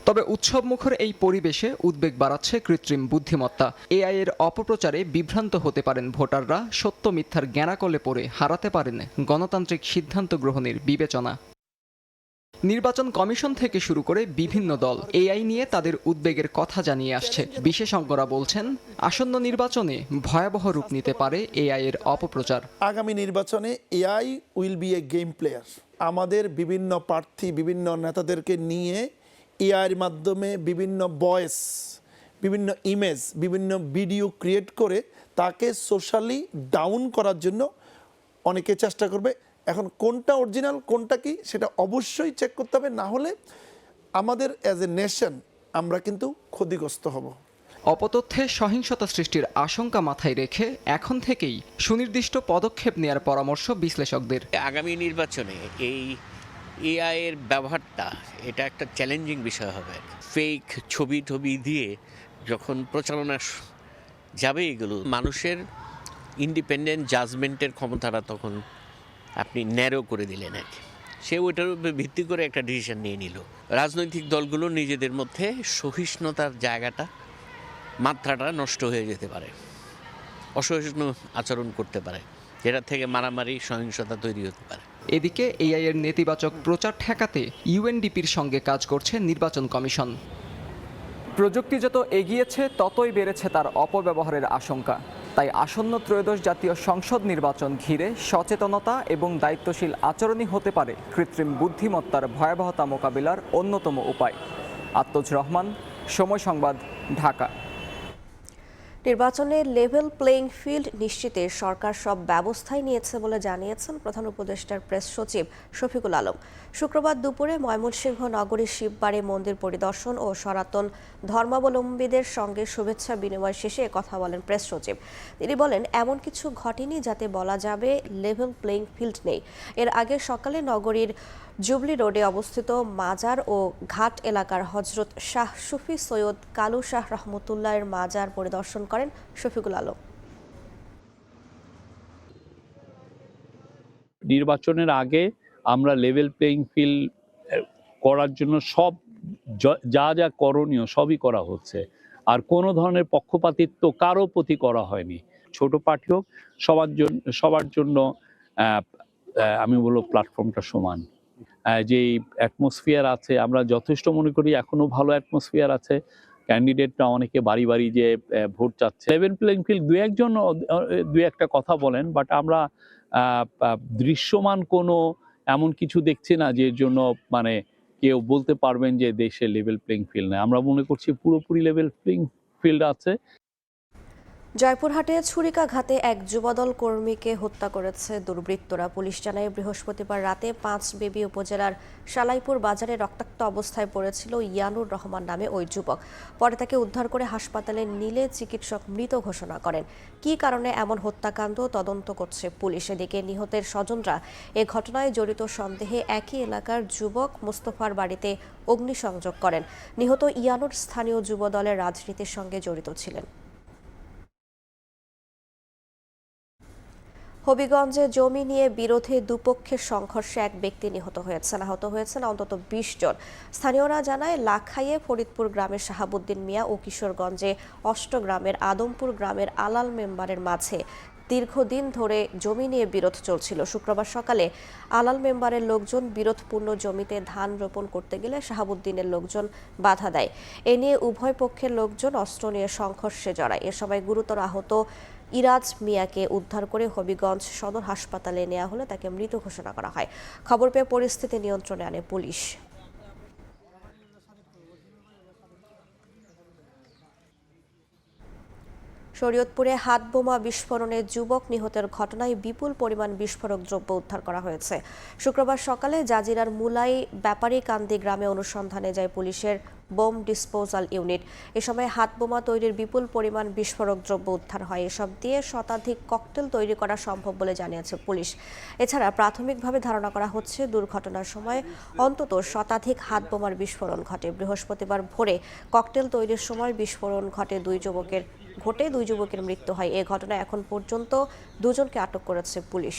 তবে উৎসবমুখর এই পরিবেশে উদ্বেগ বাড়াচ্ছে কৃত্রিম বুদ্ধিমত্তা। এআই এর অপপ্রচারে বিভ্রান্ত হতে পারেন ভোটাররা, সত্য মিথ্যার জ্ঞানাকলে পড়ে হারাতে পারেন গণতান্ত্রিক সিদ্ধান্ত গ্রহণের বিবেচনা। নির্বাচন কমিশন থেকে শুরু করে বিভিন্ন দল এআই নিয়ে তাদের উদ্বেগের কথা জানিয়ে আসছে। বিশেষজ্ঞরা বলছেন আসন্ন নির্বাচনে ভয়াবহ রূপ নিতে পারে এআই এর অপপ্রচার। আগামী নির্বাচনে AI will B A game player. আমাদের বিভিন্ন প্রার্থী, বিভিন্ন নেতাদেরকে নিয়ে এআইয়ের মাধ্যমে বিভিন্ন ভয়েস, বিভিন্ন ইমেজ, বিভিন্ন ভিডিও ক্রিয়েট করে তাকে সোশ্যালি ডাউন করার জন্য অনেকে চেষ্টা করবে। এখন কোনটা অরিজিনাল কোনটা কি সেটা অবশ্যই চেক করতে হবে, না হলে আমাদের অ্যাজ এ নেশন আমরা কিন্তু ক্ষতিগ্রস্ত হব। অপতথ্যে সহিংসতা সৃষ্টির আশঙ্কা মাথায় রেখে এখন থেকেই সুনির্দিষ্ট পদক্ষেপ নেওয়ার পরামর্শ বিশ্লেষকদের। আগামী নির্বাচনে এই এআই এর ব্যবহারটা এটা একটা চ্যালেঞ্জিং বিষয় হবে। ফেক ছবি দিয়ে যখন প্রচারণা যাবে, এগুলো মানুষের ইন্ডিপেন্ডেন্ট জাজমেন্টের ক্ষমতাটা তখন আপনি ন্যারো করে দিলেন আর কি। সে ওইটার উপর ভিত্তি করে একটা ডিসিশন নিয়ে নিল। রাজনৈতিক দলগুলো নিজেদের মধ্যে সহিষ্ণুতার জায়গাটা, মাত্রাটা নষ্ট হয়ে যেতে পারে, অসহিষ্ণু আচরণ করতে পারে, যেটা থেকে মারামারি সহিংসতা তৈরি হতে পারে। এদিকে এআই এর নেতিবাচক প্রচার ঠেকাতে ইউএনডিপির সঙ্গে কাজ করছে নির্বাচন কমিশন। প্রযুক্তি যত এগিয়েছে ততই বেড়েছে তার অপব্যবহারের আশঙ্কা। তাই আসন্ন ত্রয়োদশ জাতীয় সংসদ নির্বাচন ঘিরে সচেতনতা এবং দায়িত্বশীল আচরণই হতে পারে কৃত্রিম বুদ্ধিমত্তার ভয়াবহতা মোকাবিলার অন্যতম উপায়। আত্মজ রহমান, সময় সংবাদ, ঢাকা। নির্বাচনে লেভেল প্লেইং ফিল্ড নিশ্চিতে সরকার সব ব্যবস্থাই নিয়েছে বলে জানিয়েছেন প্রধান উপদেষ্টার প্রেস সচিব শফিকুল আলম। শুক্রবার দুপুরে ময়মনসিংহ নগরীর শিববাড়ি মন্দির পরিদর্শন ও সনাতন ধর্মাবলম্বীদের সঙ্গে শুভেচ্ছা বিনিময় শেষে কথা বলেন প্রেস সচিব। তিনি বলেন, এমন কিছু ঘটেনি যাতে বলা যাবে লেভেল প্লেইং ফিল্ড নেই। এর আগে সকালে নগরীর জুবলি রোডে অবস্থিত মাজার ও ঘাট এলাকার হজরত শাহ সুফি সৈয়দ কালু শাহ রহমতুল্লাহের মাজার পরিদর্শন করেন শফিকুল আলম। নির্বাচনের আগে আমরা লেভেল প্লেইং ফিল্ড করার জন্য সব যা যা করণীয় সবই করা হচ্ছে, আর কোনো ধরনের পক্ষপাতিত্ব কারো প্রতি করা হয়নি। ছোট পার্টি হোক, সবার জন্য আমি বলবো প্ল্যাটফর্মটা সমান। যে অ্যাটমসফিয়ার আছে, আমরা যথেষ্ট মনে করি এখনো ভালো অ্যাটমসফিয়ার আছে। ক্যান্ডিডেটরা অনেকে বাড়ি বাড়ি যে ভোট চাচ্ছে। লেভেল প্লেইং ফিল্ড দু একটা কথা বলেন, বাট আমরা দৃশ্যমান কোনো এমন কিছু দেখছি না যে জন্য মানে কেউ বলতে পারবেন যে দেশে লেভেল প্লেইং ফিল্ড নেই। আমরা মনে করছি পুরোপুরি লেভেল প্লেইং ফিল্ড আছে। জয়পুরহাটে ছুরিকাঘাতে এক যুবদল কর্মীকে হত্যা করেছে দুর্বৃত্তরা। পুলিশ জানায়, বৃহস্পতিবার রাতে পাঁচবিবি উপজেলার সালাইপুর বাজারে রক্তাক্ত অবস্থায় পড়েছিল ইয়ানুর রহমান নামে ওই যুবক। পরে তাকে উদ্ধার করে হাসপাতালে নিলে চিকিৎসক মৃত ঘোষণা করেন। কী কারণে এমন হত্যাকাণ্ড তদন্ত করছে পুলিশ। এদিকে নিহতের স্বজনরা এ ঘটনায় জড়িত সন্দেহে একই এলাকার যুবক মোস্তফার বাড়িতে অগ্নিসংযোগ করেন। নিহত ইয়ানুর স্থানীয় যুবদলের রাজনীতির সঙ্গে জড়িত ছিলেন। হবিগঞ্জে জমি নিয়ে বিরোধে দুপক্ষের সংঘর্ষে এক ব্যক্তি নিহত হয়েছেন। আহত হয়েছেন অন্তত ২০ জন। স্থানীয়রা জানায়, লাখাইয়ে ফরিদপুর গ্রামের শাহাবুদ্দিন মিয়া ও কিশোরগঞ্জে অষ্টগ্রামের আদমপুর গ্রামের আলাল মেম্বারের মাঝে দীর্ঘদিন ধরে জমি নিয়ে বিরোধ চলছিল। শুক্রবার সকালে আলাল মেম্বারের লোকজন বিরোধপূর্ণ জমিতে ধান রোপণ করতে গেলে শাহাবুদ্দিনের লোকজন বাধা দেয়। এ নিয়ে উভয় পক্ষের লোকজন অস্ত্র নিয়ে সংঘর্ষে জড়ায়। এ সময় গুরুতর আহত ইরাজ মিয়াকে উদ্ধার করে হবিগঞ্জ সদর হাসপাতালে নেওয়া হলে তাকে মৃত ঘোষণা করা হয়। খবর পেয়ে পরিস্থিতি নিয়ন্ত্রণে আনে পুলিশ। শরীয়তপুরে হাতবোমা বিস্ফোরণে যুবক নিহতের ঘটনায় বিপুল পরিমাণ বিস্ফোরক দ্রব্য উদ্ধার করা হয়েছে। শুক্রবার সকালে জাজিরার মুলাই ব্যাপারীকান্দি গ্রামে অনুসন্ধানে যায় পুলিশের বোম ডিসপোজাল ইউনিট। এ সময় হাতবোমা তৈরির বিপুল পরিমাণ বিস্ফোরক দ্রব্য উদ্ধার হয়। এসব দিয়ে শতাধিক ককটেল তৈরি করা সম্ভব বলে জানিয়েছে পুলিশ। এছাড়া প্রাথমিকভাবে ধারণা করা হচ্ছে দুর্ঘটনার সময় অন্তত শতাধিক হাতবোমার বিস্ফোরণ ঘটে। বৃহস্পতিবার ভোরে ককটেল তৈরির সময় বিস্ফোরণ ঘটে দুই যুবকের মৃত্যু হয়। এ ঘটনায় এখন পর্যন্ত দুজনকে আটক করেছে পুলিশ।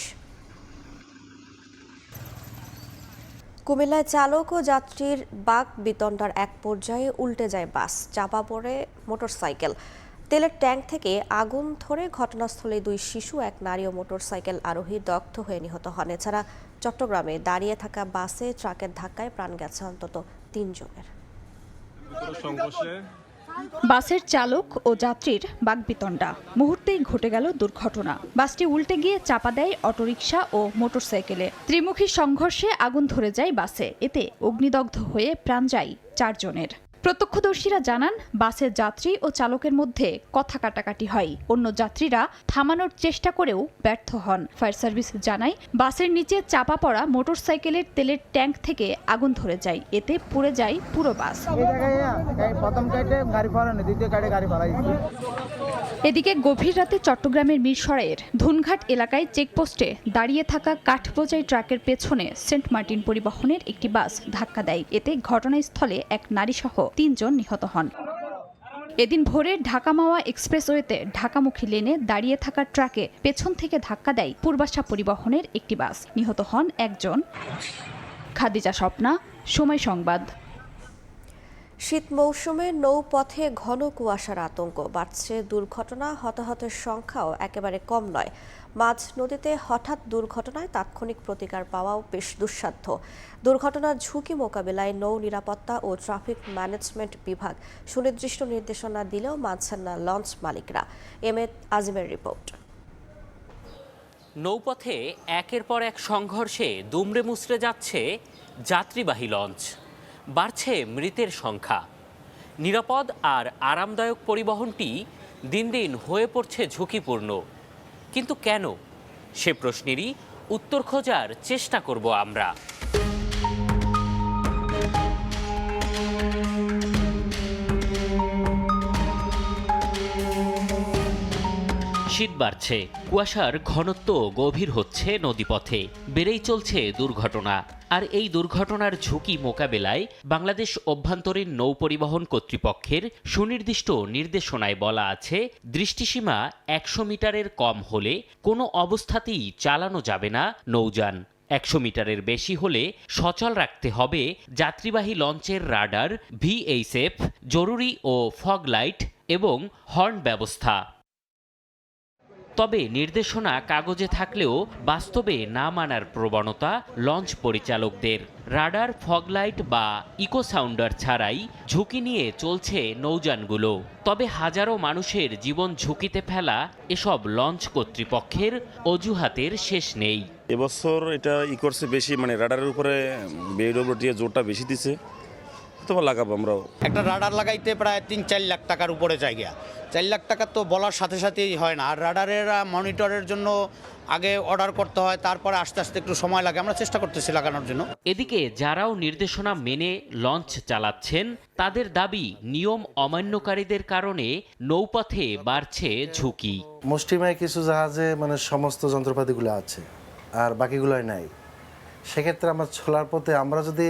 কুমিল্লায় চালক ও যাত্রীর বাক বিতণ্ডার এক পর্যায়ে উল্টে যায় বাস, চাপা পড়ে মোটরসাইকেল। তেলের ট্যাঙ্ক থেকে আগুন ধরে ঘটনাস্থলে দুই শিশু, এক নারী ও মোটরসাইকেল আরোহী দগ্ধ হয়ে নিহত হন। এছাড়া চট্টগ্রামে দাঁড়িয়ে থাকা বাসে ট্রাকের ধাক্কায় প্রাণ গেছে অন্তত ৩ জনের। বাসের চালক ও যাত্রীর বাকবিতণ্ডা, মুহূর্তেই ঘটে গেল দুর্ঘটনা। বাসটি উল্টে গিয়ে চাপা দেয় অটোরিকশা ও মোটরসাইকেলে। ত্রিমুখী সংঘর্ষে আগুন ধরে যায় বাসে। এতে অগ্নিদগ্ধ হয়ে প্রাণ যায় ৪ জনের। প্রত্যক্ষদর্শীরা জানান, বাসের যাত্রী ও চালকের মধ্যে কথা কাটাকাটি হয়। অন্য যাত্রীরা থামানোর চেষ্টা করেও ব্যর্থ হন। ফায়ার সার্ভিস জানায়, বাসের নিচে চাপা পড়া মোটরসাইকেলের তেলের ট্যাঙ্ক থেকে আগুন ধরে যায়। এতে পুড়ে যায় পুরো বাস। এদিকে গভীর রাতে চট্টগ্রামের মিরসরাইয়ের ধুনঘাট এলাকায় চেকপোস্টে দাঁড়িয়ে থাকা কাঠবোঝাই ট্রাকের পেছনে সেন্ট মার্টিন পরিবহনের একটি বাস ধাক্কা দেয়। এতে ঘটনাস্থলে এক নারীসহ ৩ জন নিহত হন। এদিন ভোরে ঢাকা মাওয়া এক্সপ্রেসওয়েতে ঢাকামুখী লেনে দাঁড়িয়ে থাকা ট্রাকে পেছন থেকে ধাক্কা দেয় পূর্বাশা পরিবহনের একটি বাস। নিহত হন ১ জন। খাদিজা স্বপ্না, সময় সংবাদ। শীত মৌসুমে নৌপথে ঘন কুয়াশার আতঙ্ক বাড়ছে। দুর্ঘটনা, হতাহতের সংখ্যাও একেবারে কম নয়। মাঝ নদীতে হঠাৎ দুর্ঘটনায় তাৎক্ষণিক প্রতিকার পাওয়াও বেশ দুঃসাধ্য। দুর্ঘটনার ঝুঁকি মোকাবিলায় নৌ নিরাপত্তা ও ট্রাফিক ম্যানেজমেন্ট বিভাগ সুনির্দিষ্ট নির্দেশনা দিলেও মানছেন না লঞ্চ মালিকরা। MA আজিমের report. নৌপথে একের পর এক সংঘর্ষে দুমড়ে মুচড়ে যাচ্ছে যাত্রীবাহী লঞ্চ। বাড়ছে মৃতের সংখ্যা। নিরাপদ আর আরামদায়ক পরিবহনটি দিন দিন হয়ে পড়ছে ঝুঁকিপূর্ণ। কিন্তু কেন? সে প্রশ্নেরই উত্তর খোঁজার চেষ্টা করব আমরা। শীত বাড়ছে, কুয়াশার ঘনত্ব গভীর হচ্ছে নদীপথে, বেড়েই চলছে দুর্ঘটনা। আর এই দুর্ঘটনার ঝুঁকি মোকাবেলায় বাংলাদেশ অভ্যন্তরীণ নৌ পরিবহন কর্তৃপক্ষের সুনির্দিষ্ট নির্দেশনায় বলা আছে, দৃষ্টিসীমা 100 মিটারের কম হলে কোনো অবস্থাতেই চালানো যাবে না নৌযান। 100 মিটারের বেশি হলে সচল রাখতে হবে যাত্রীবাহী লঞ্চের রাডার, VHF, জরুরি ও ফগ লাইট এবং হর্ন ব্যবস্থা। তবে নির্দেশনা কাগজে থাকলেও বাস্তবে না মানার প্রবণতা লঞ্চ পরিচালকদের। রাডার, ফগলাইট বা ইকো সাউন্ডার ছাড়াই ঝুঁকি নিয়ে চলছে নৌযানগুলো। তবে হাজারো মানুষের জীবন ঝুঁকিতে ফেলা এসব লঞ্চ কর্তৃপক্ষের অজুহাতের শেষ নেই। এবছর এটা করছে বেশি, মানে রাডারের উপরে BWDA জোরটা বেশি দিছে, তো লাগাবো আমরাও। একটা রাডার লাগাইতে প্রায় 3-4 লাখ টাকার উপরে জায়গা। 4 লাখ টাকা তো বলার সাথে সাথেই হয় না। আর রাডারের মনিটরের জন্য আগে অর্ডার করতে হয়, তারপরে আস্তে আস্তে একটু সময় লাগে। আমরা চেষ্টা করতেছি লাগানোর জন্য। এদিকে যারাও নির্দেশনা মেনে লঞ্চ চালাচ্ছেন তাদের দাবি, নিয়ম অমান্যকারীদের কারণে নৌপথে বাড়ছে ঝুঁকি। মুষ্টিমেয় কিছু জাহাজে মানে সমস্ত যন্ত্রপাতিগুলো আছে আর বাকিগুলোই নাই। সেক্ষেত্রে আমরা চলার পথে আমরা যদি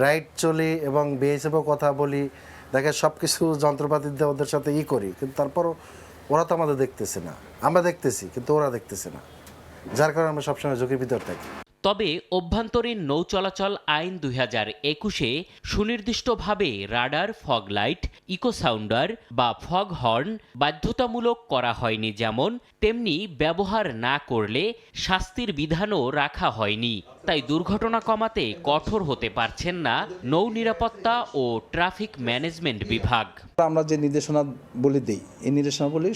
রাইট চলি এবং BHF কথা বলি, দেখে সব কিছু যন্ত্রপাতি দিয়ে ওদের সাথে করি, কিন্তু তারপরও ওরা তো আমাদের দেখতেছে না। আমরা দেখতেছি কিন্তু ওরা দেখতেছে না, যার কারণে আমরা সবসময় ঝুঁকির ভিতর থাকি। তবে অভ্যন্তরীণ নৌ চলাচল আইন 2021-এ সুনির্দিষ্টভাবে radar, fog light, echo sounder বা ফগ হর্ন বাধ্যতামূলক করা হয়নি, যেমন তেমনি ব্যবহার না করলে শাস্তির বিধানও রাখা হয়নি। তাই দুর্ঘটনা কমাতে কঠোর হতে পারছেন না নৌ নিরাপত্তা ও ট্রাফিক ম্যানেজমেন্ট বিভাগ। আমরা যে নির্দেশনা বলে দিই, এই নির্দেশনাগুলি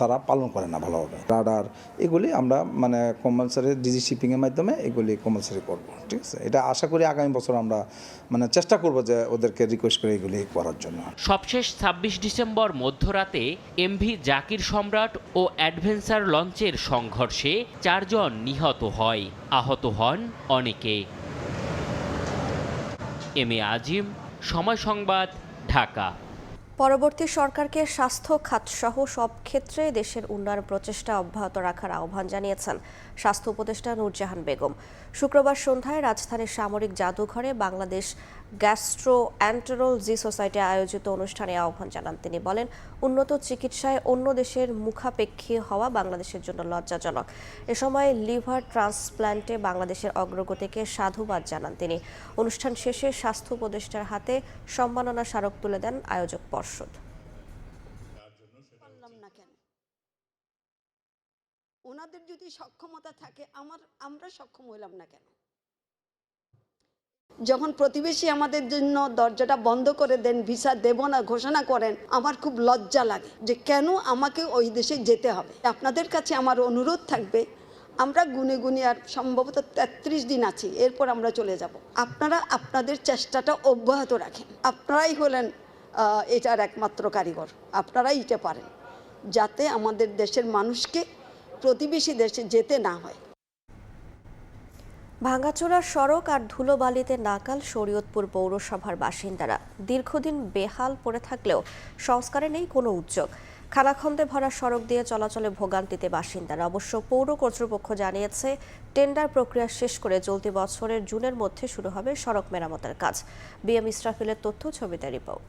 তারা পালন করে না ভালোভাবে। রাডার এগুলি আমরা মানে কম্পালসারি ডিজি শিপিংয়ের মাধ্যমে এগুলি কম্পালসারি করবো, ঠিক আছে। এটা আশা করি আগামী বছর আমরা মানে চেষ্টা করব যে ওদেরকে রিকোয়েস্ট করে এগুলি করার জন্য। সবশেষ 26 ডিসেম্বর মধ্যরাতে MV জাকির সম্রাট ও অ্যাডভেঞ্চার লঞ্চের সংঘর্ষে 4 জন নিহত হয়, আহত হন অনেকে। MA আজিম, সময় সংবাদ, ঢাকা। পরবর্তী সরকারকে স্বাস্থ্য খাতসহ সব ক্ষেত্রে দেশের উন্নয়ন প্রচেষ্টা অব্যাহত রাখার আহ্বান জানিয়েছেন স্বাস্থ্য উপদেষ্টা নূরজাহান বেগম। শুক্রবার সন্ধ্যায় রাজধানীর সামরিক জাদুঘরে বাংলাদেশ গ্যাস্ট্রোএন্টেরোলজি সোসাইটি আয়োজিত অনুষ্ঠানে আহ্বান জানান তিনি। বলেন, উন্নত চিকিৎসায় অন্য দেশের মুখাপেক্ষী হওয়া বাংলাদেশের জন্য লজ্জাজনক। এ সময় লিভার ট্রান্সপ্ল্যান্টে বাংলাদেশের অগ্রগতিকে সাধুবাদ জানান তিনি। অনুষ্ঠান শেষে স্বাস্থ্য উপদেষ্টার হাতে সম্মাননা স্মারক তুলে দেন আয়োজক পর্ষদ। ওনাদের যদি সক্ষমতা থাকে আমরা সক্ষম হইলাম না কেন? যখন প্রতিবেশী আমাদের জন্য দরজাটা বন্ধ করে দেন, ভিসা দেব না ঘোষণা করেন, আমার খুব লজ্জা লাগে যে কেন আমাকে ওই দেশে যেতে হবে। আপনাদের কাছে আমার অনুরোধ থাকবে, আমরা গুনে গুনে আর সম্ভবত 33 দিন আছি, এরপর আমরা চলে যাব। আপনারা আপনাদের চেষ্টাটা অব্যাহত রাখেন। আপনারাই হলেন এটার একমাত্র কারিগর, আপনারাই এটা পারেন, যাতে আমাদের দেশের মানুষকে প্রতিবেশী দেশে যেতে না হয়। ভাঙাচোরা সড়ক আর ধুলোবালিতে নাকাল শরীয়তপুর পৌরসভার বাসিন্দারা। দীর্ঘদিন বেহাল পড়ে থাকলেও সংস্কারে নেই কোনো উদ্যোগ। খানাখন্দে ভরা সড়ক দিয়ে চলাচলে ভোগান্তিতে বাসিন্দারা। অবশ্য পৌর কর্তৃপক্ষ জানিয়েছে, টেন্ডার প্রক্রিয়া শেষ করে চলতি বছরের জুনের মধ্যে শুরু হবে সড়ক মেরামতের কাজ। BM ইসরাফিলের তথ্য, ছবিতে রিপোর্ট।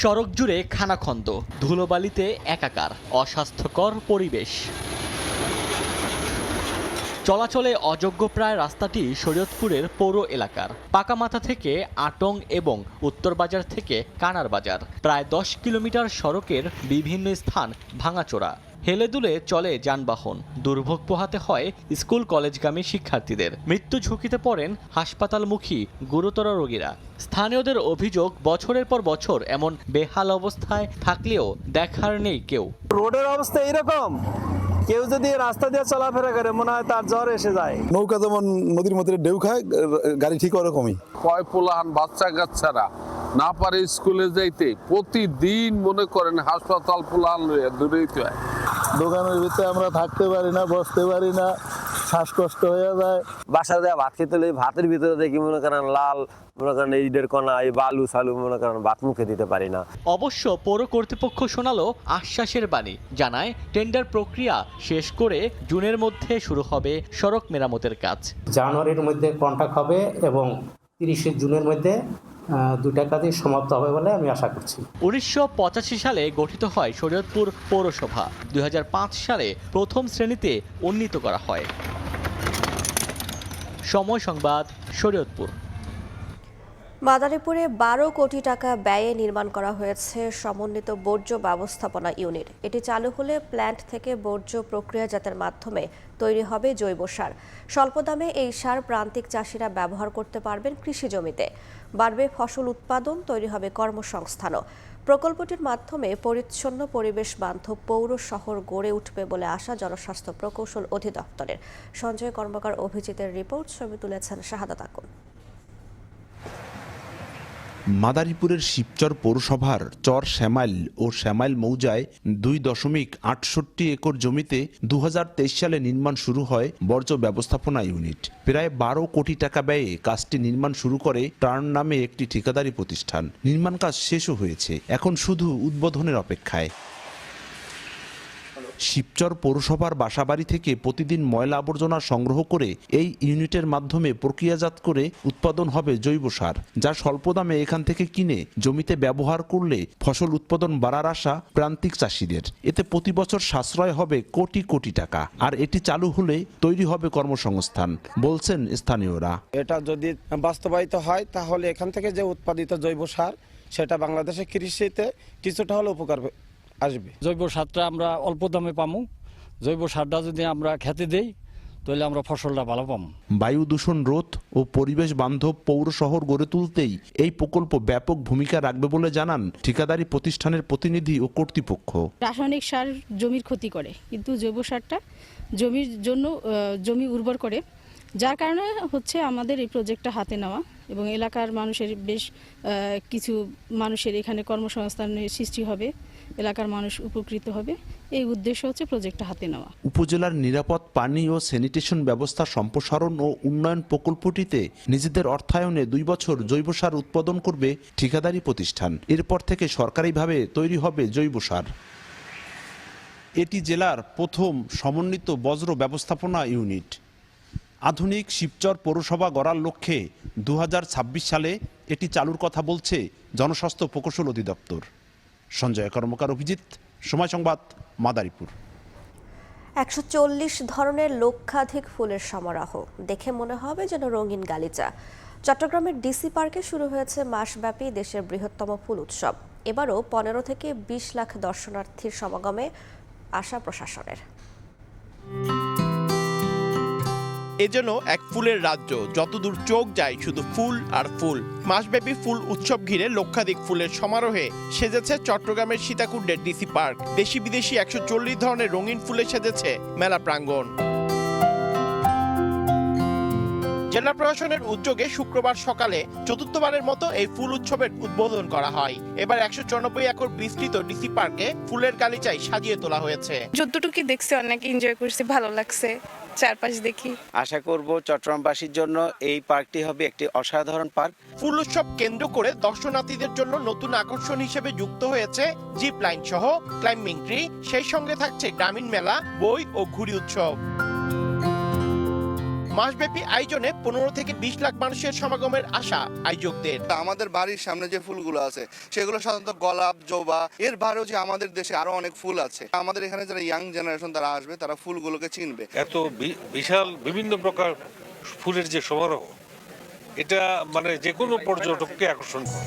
সড়ক জুড়ে খানাখন্দ, ধুলোবালিতে একাকার, অস্বাস্থ্যকর পরিবেশ। চলাচলে অযোগ্য প্রায় রাস্তাটি শরীয়তপুরের পৌর এলাকার। পাকামাথা থেকে আটং এবং উত্তরবাজার থেকে কানার বাজার, প্রায় 10 কিলোমিটার সড়কের বিভিন্ন স্থান ভাঙাচোরা। হেলেদুলে চলে যানবাহন, দুর্ভোগ পোহাতে হয় স্কুল কলেজগামী শিক্ষার্থীদের। মৃত্যু ঝুঁকিতে পড়েন হাসপাতালমুখী গুরুতর রোগীরা। স্থানীয়দের অভিযোগ, বছরের পর বছর এমন বেহাল অবস্থায় থাকলেও দেখার নেই কেউ। রোডের অবস্থা এরকম, কেউ যদি রাস্তা দিয়ে চলাফেরা করে মনে হয় তার জ্বর এসে যায়। নৌকা যেমন নদীর মধ্যে ঢেউ খায়, গাড়ি ঠিক ওরকমই। কয় পোলাহান বাচ্চা কাচ্চারা না পারে স্কুলে যাইতে, প্রতিদিন মনে করেন হাসপাতাল পোলাল দূরেইতে হয়। দোকানের ভিতরে আমরা থাকতে পারি না, বসতে পারি না, শ্বাসকষ্ট হয়ে যায়। বাসায় দেওয়া ভাত খেতে হলে ভাতের ভিতরে দেখি মনে করেন লাল, মনে করেন এই কণা, এই বালু সালু, মনে করেন ভাত মুখে দিতে পারি না। অবশ্য পৌর কর্তৃপক্ষ শোনালো আশ্বাসের বাণী, জানায় টেন্ডার প্রক্রিয়া শেষ করে জুনের মধ্যে শুরু হবে সড়ক মেরামতের কাজ। জানুয়ারির মধ্যে কন্ট্রাক্ট হবে এবং 30 জুনের মধ্যে দুটা কাজই সমাপ্ত হবে বলে আমি আশা করছি। 1985 সালে গঠিত হয় শরীয়তপুর পৌরসভা। 2005 সালে প্রথম শ্রেণীতে উন্নীত করা হয়। সময় সংবাদ, শরীয়তপুর। মাদারীপুরে 12 কোটি টাকা ব্যয়ে নির্মাণ করা হয়েছে সমন্বিত বর্জ্য ব্যবস্থাপনা ইউনিট। এটি চালু হলে প্ল্যান্ট থেকে বর্জ্য প্রক্রিয়াজাতের মাধ্যমে তৈরি হবে জৈব সার। স্বল্প দামে এই সার প্রান্তিক চাষিরা ব্যবহার করতে পারবেন কৃষি জমিতে। বাড়বে ফসল উৎপাদন, তৈরি হবে কর্মসংস্থানও। প্রকল্পটির মাধ্যমে পরিচ্ছন্ন পরিবেশ বান্ধব পৌর শহর গড়ে উঠবে বলে আশা জনস্বাস্থ্য প্রকৌশল অধিদপ্তরের। সঞ্জয় কর্মকার অভিজিতের রিপোর্ট, ছবি তুলেছেন শাহাদাত আকুন। মাদারীপুরের শিবচর পৌরসভার চর শ্যামাইল ও শ্যামাইল মৌজায় 2.68 একর জমিতে 2023 সালে নির্মাণ শুরু হয় বর্জ্য ব্যবস্থাপনা ইউনিট। প্রায় 12 কোটি টাকা ব্যয়ে কাজটি নির্মাণ শুরু করে টার্ন নামে একটি ঠিকাদারি প্রতিষ্ঠান। নির্মাণ কাজ শেষও হয়েছে, এখন শুধু উদ্বোধনের অপেক্ষায়। শিবচর পৌরসভার বাসাবাড়ি থেকে প্রতিদিন ময়লা আবর্জনা সংগ্রহ করে এই ইউনিটের মাধ্যমে প্রক্রিয়াজাত করে উৎপাদন হবে জৈব সার, যা স্বল্প দামে এখান থেকে কিনে জমিতে ব্যবহার করলে ফসল উৎপাদন বাড়ার আশা প্রান্তিক চাষিদের। এতে প্রতি বছর সাশ্রয় হবে কোটি কোটি টাকা, আর এটি চালু হলে তৈরি হবে কর্মসংস্থান, বলছেন স্থানীয়রা। এটা যদি বাস্তবায়িত হয় তাহলে এখান থেকে যে উৎপাদিত জৈব সার সেটা বাংলাদেশের কৃষিতে কিছুটা হলে উপকার আসবে। জৈব সারটা আমরা অল্প দামে পাবো। জৈব সারটা যদি আমরা খেতে দেই তাহলে আমরা ফসলটা ভালো পাবো। বায়ু দূষণ রোধ ও পরিবেশ বান্ধব পৌর শহর গড়ে তুলতেই এই প্রকল্প ব্যাপক ভূমিকা রাখবে বলে জানান ঠিকাদারি প্রতিষ্ঠানের প্রতিনিধি ও কর্তৃপক্ষ। রাসায়নিক সার জমির ক্ষতি করে, কিন্তু জৈব সারটা জমির জন্য জমি উর্বর করে, যার কারণে হচ্ছে আমাদের এই প্রজেক্টটা হাতে নেওয়া এবং এলাকার মানুষের বেশ কিছু মানুষের এখানে কর্মসংস্থানের সৃষ্টি হবে, এলাকার মানুষ উপকৃত হবে। এই উদ্দেশ্য হচ্ছে প্রজেক্টটা হাতে নেওয়া। উপজেলার নিরাপদ পানি ও স্যানিটেশন ব্যবস্থা সম্প্রসারণ ও উন্নয়ন প্রকল্পটিতে নিজেদের অর্থায়নে 2 বছর জৈব সার উৎপাদন করবে ঠিকাদারি প্রতিষ্ঠান। এরপর থেকে সরকারিভাবে তৈরি হবে জৈব সার। এটি জেলার প্রথম সমন্বিত বজ্র ব্যবস্থাপনা ইউনিট। আধুনিক শিবচর পৌরসভা গড়ার লক্ষ্যে 2026 সালে এটি চালুর কথা বলছে জনস্বাস্থ্য প্রকৌশল অধিদপ্তর। সঞ্জয় কর্মকার, অভিজিৎ, সময় সংবাদ, মাদারীপুর। 140 ধরনের লক্ষাধিক ফুলের সমারোহ দেখে মনে হবে যেন রঙিন গালিচা। চট্টগ্রামের ডিসি পার্কে শুরু হয়েছে মাসব্যাপী দেশের বৃহত্তম ফুল উৎসব। এবারও 15 থেকে 20 লাখ দর্শনার্থীর সমাগমে আশা প্রশাসনের। এ যেন এক ফুলের রাজ্য, যতদূর চোখ যায় শুধু ফুল আর ফুল। মাসব্যাপী ফুল উৎসব ঘিরে লক্ষাধিক ফুলের সমারোহে সেজেছে চট্টগ্রামের সীতাকুণ্ডের ডিসি পার্ক। দেশি বিদেশি 140 ধরনের রঙিন ফুলে সেজেছে মেলা প্রাঙ্গণ। জেলা প্রশাসনের উদ্যোগে শুক্রবার সকালে চতুর্থবারের মতো এই ফুল উৎসবের উদ্বোধন করা হয়। এবার 194 একর বিস্তৃত ডিসি পার্কে ফুলের গালিচায় সাজিয়ে তোলা হয়েছে। যতটুকু দেখছি অনেক এনজয় করছি, ভালো লাগছে, চারপাশ দেখি। আশা করব চট্টগ্রামবাসীর জন্য এই পার্কটি হবে একটি অসাধারণ পার্ক। ফুল উৎসব কেন্দ্র করে দর্শনার্থীদের জন্য নতুন আকর্ষণ হিসেবে যুক্ত হয়েছে জিপ লাইন সহ ক্লাইম্বিং ট্রি। সেই সঙ্গে থাকছে গ্রামীণ মেলা, বই ও ঘুড়ি উৎসব। মাসব্যাপী আয়োজনে 15 থেকে 20 লাখ মানুষের সমাগমের আশা আয়োজকদের। আমাদের বাড়ির সামনে যে ফুলগুলো আছে সেগুলো সাধারণত গোলাপ, জবা, এর বাইরেও যে আমাদের দেশে আরো অনেক ফুল আছে। আমাদের এখানে যারা ইয়াং জেনারেশন তারা আসবে, তারা ফুলগুলোকে চিনবে। এত বিশাল বিভিন্ন প্রকার ফুলের যে সমারোহ, এটা মানে যে কোনো পর্যটককে আকর্ষণ করে।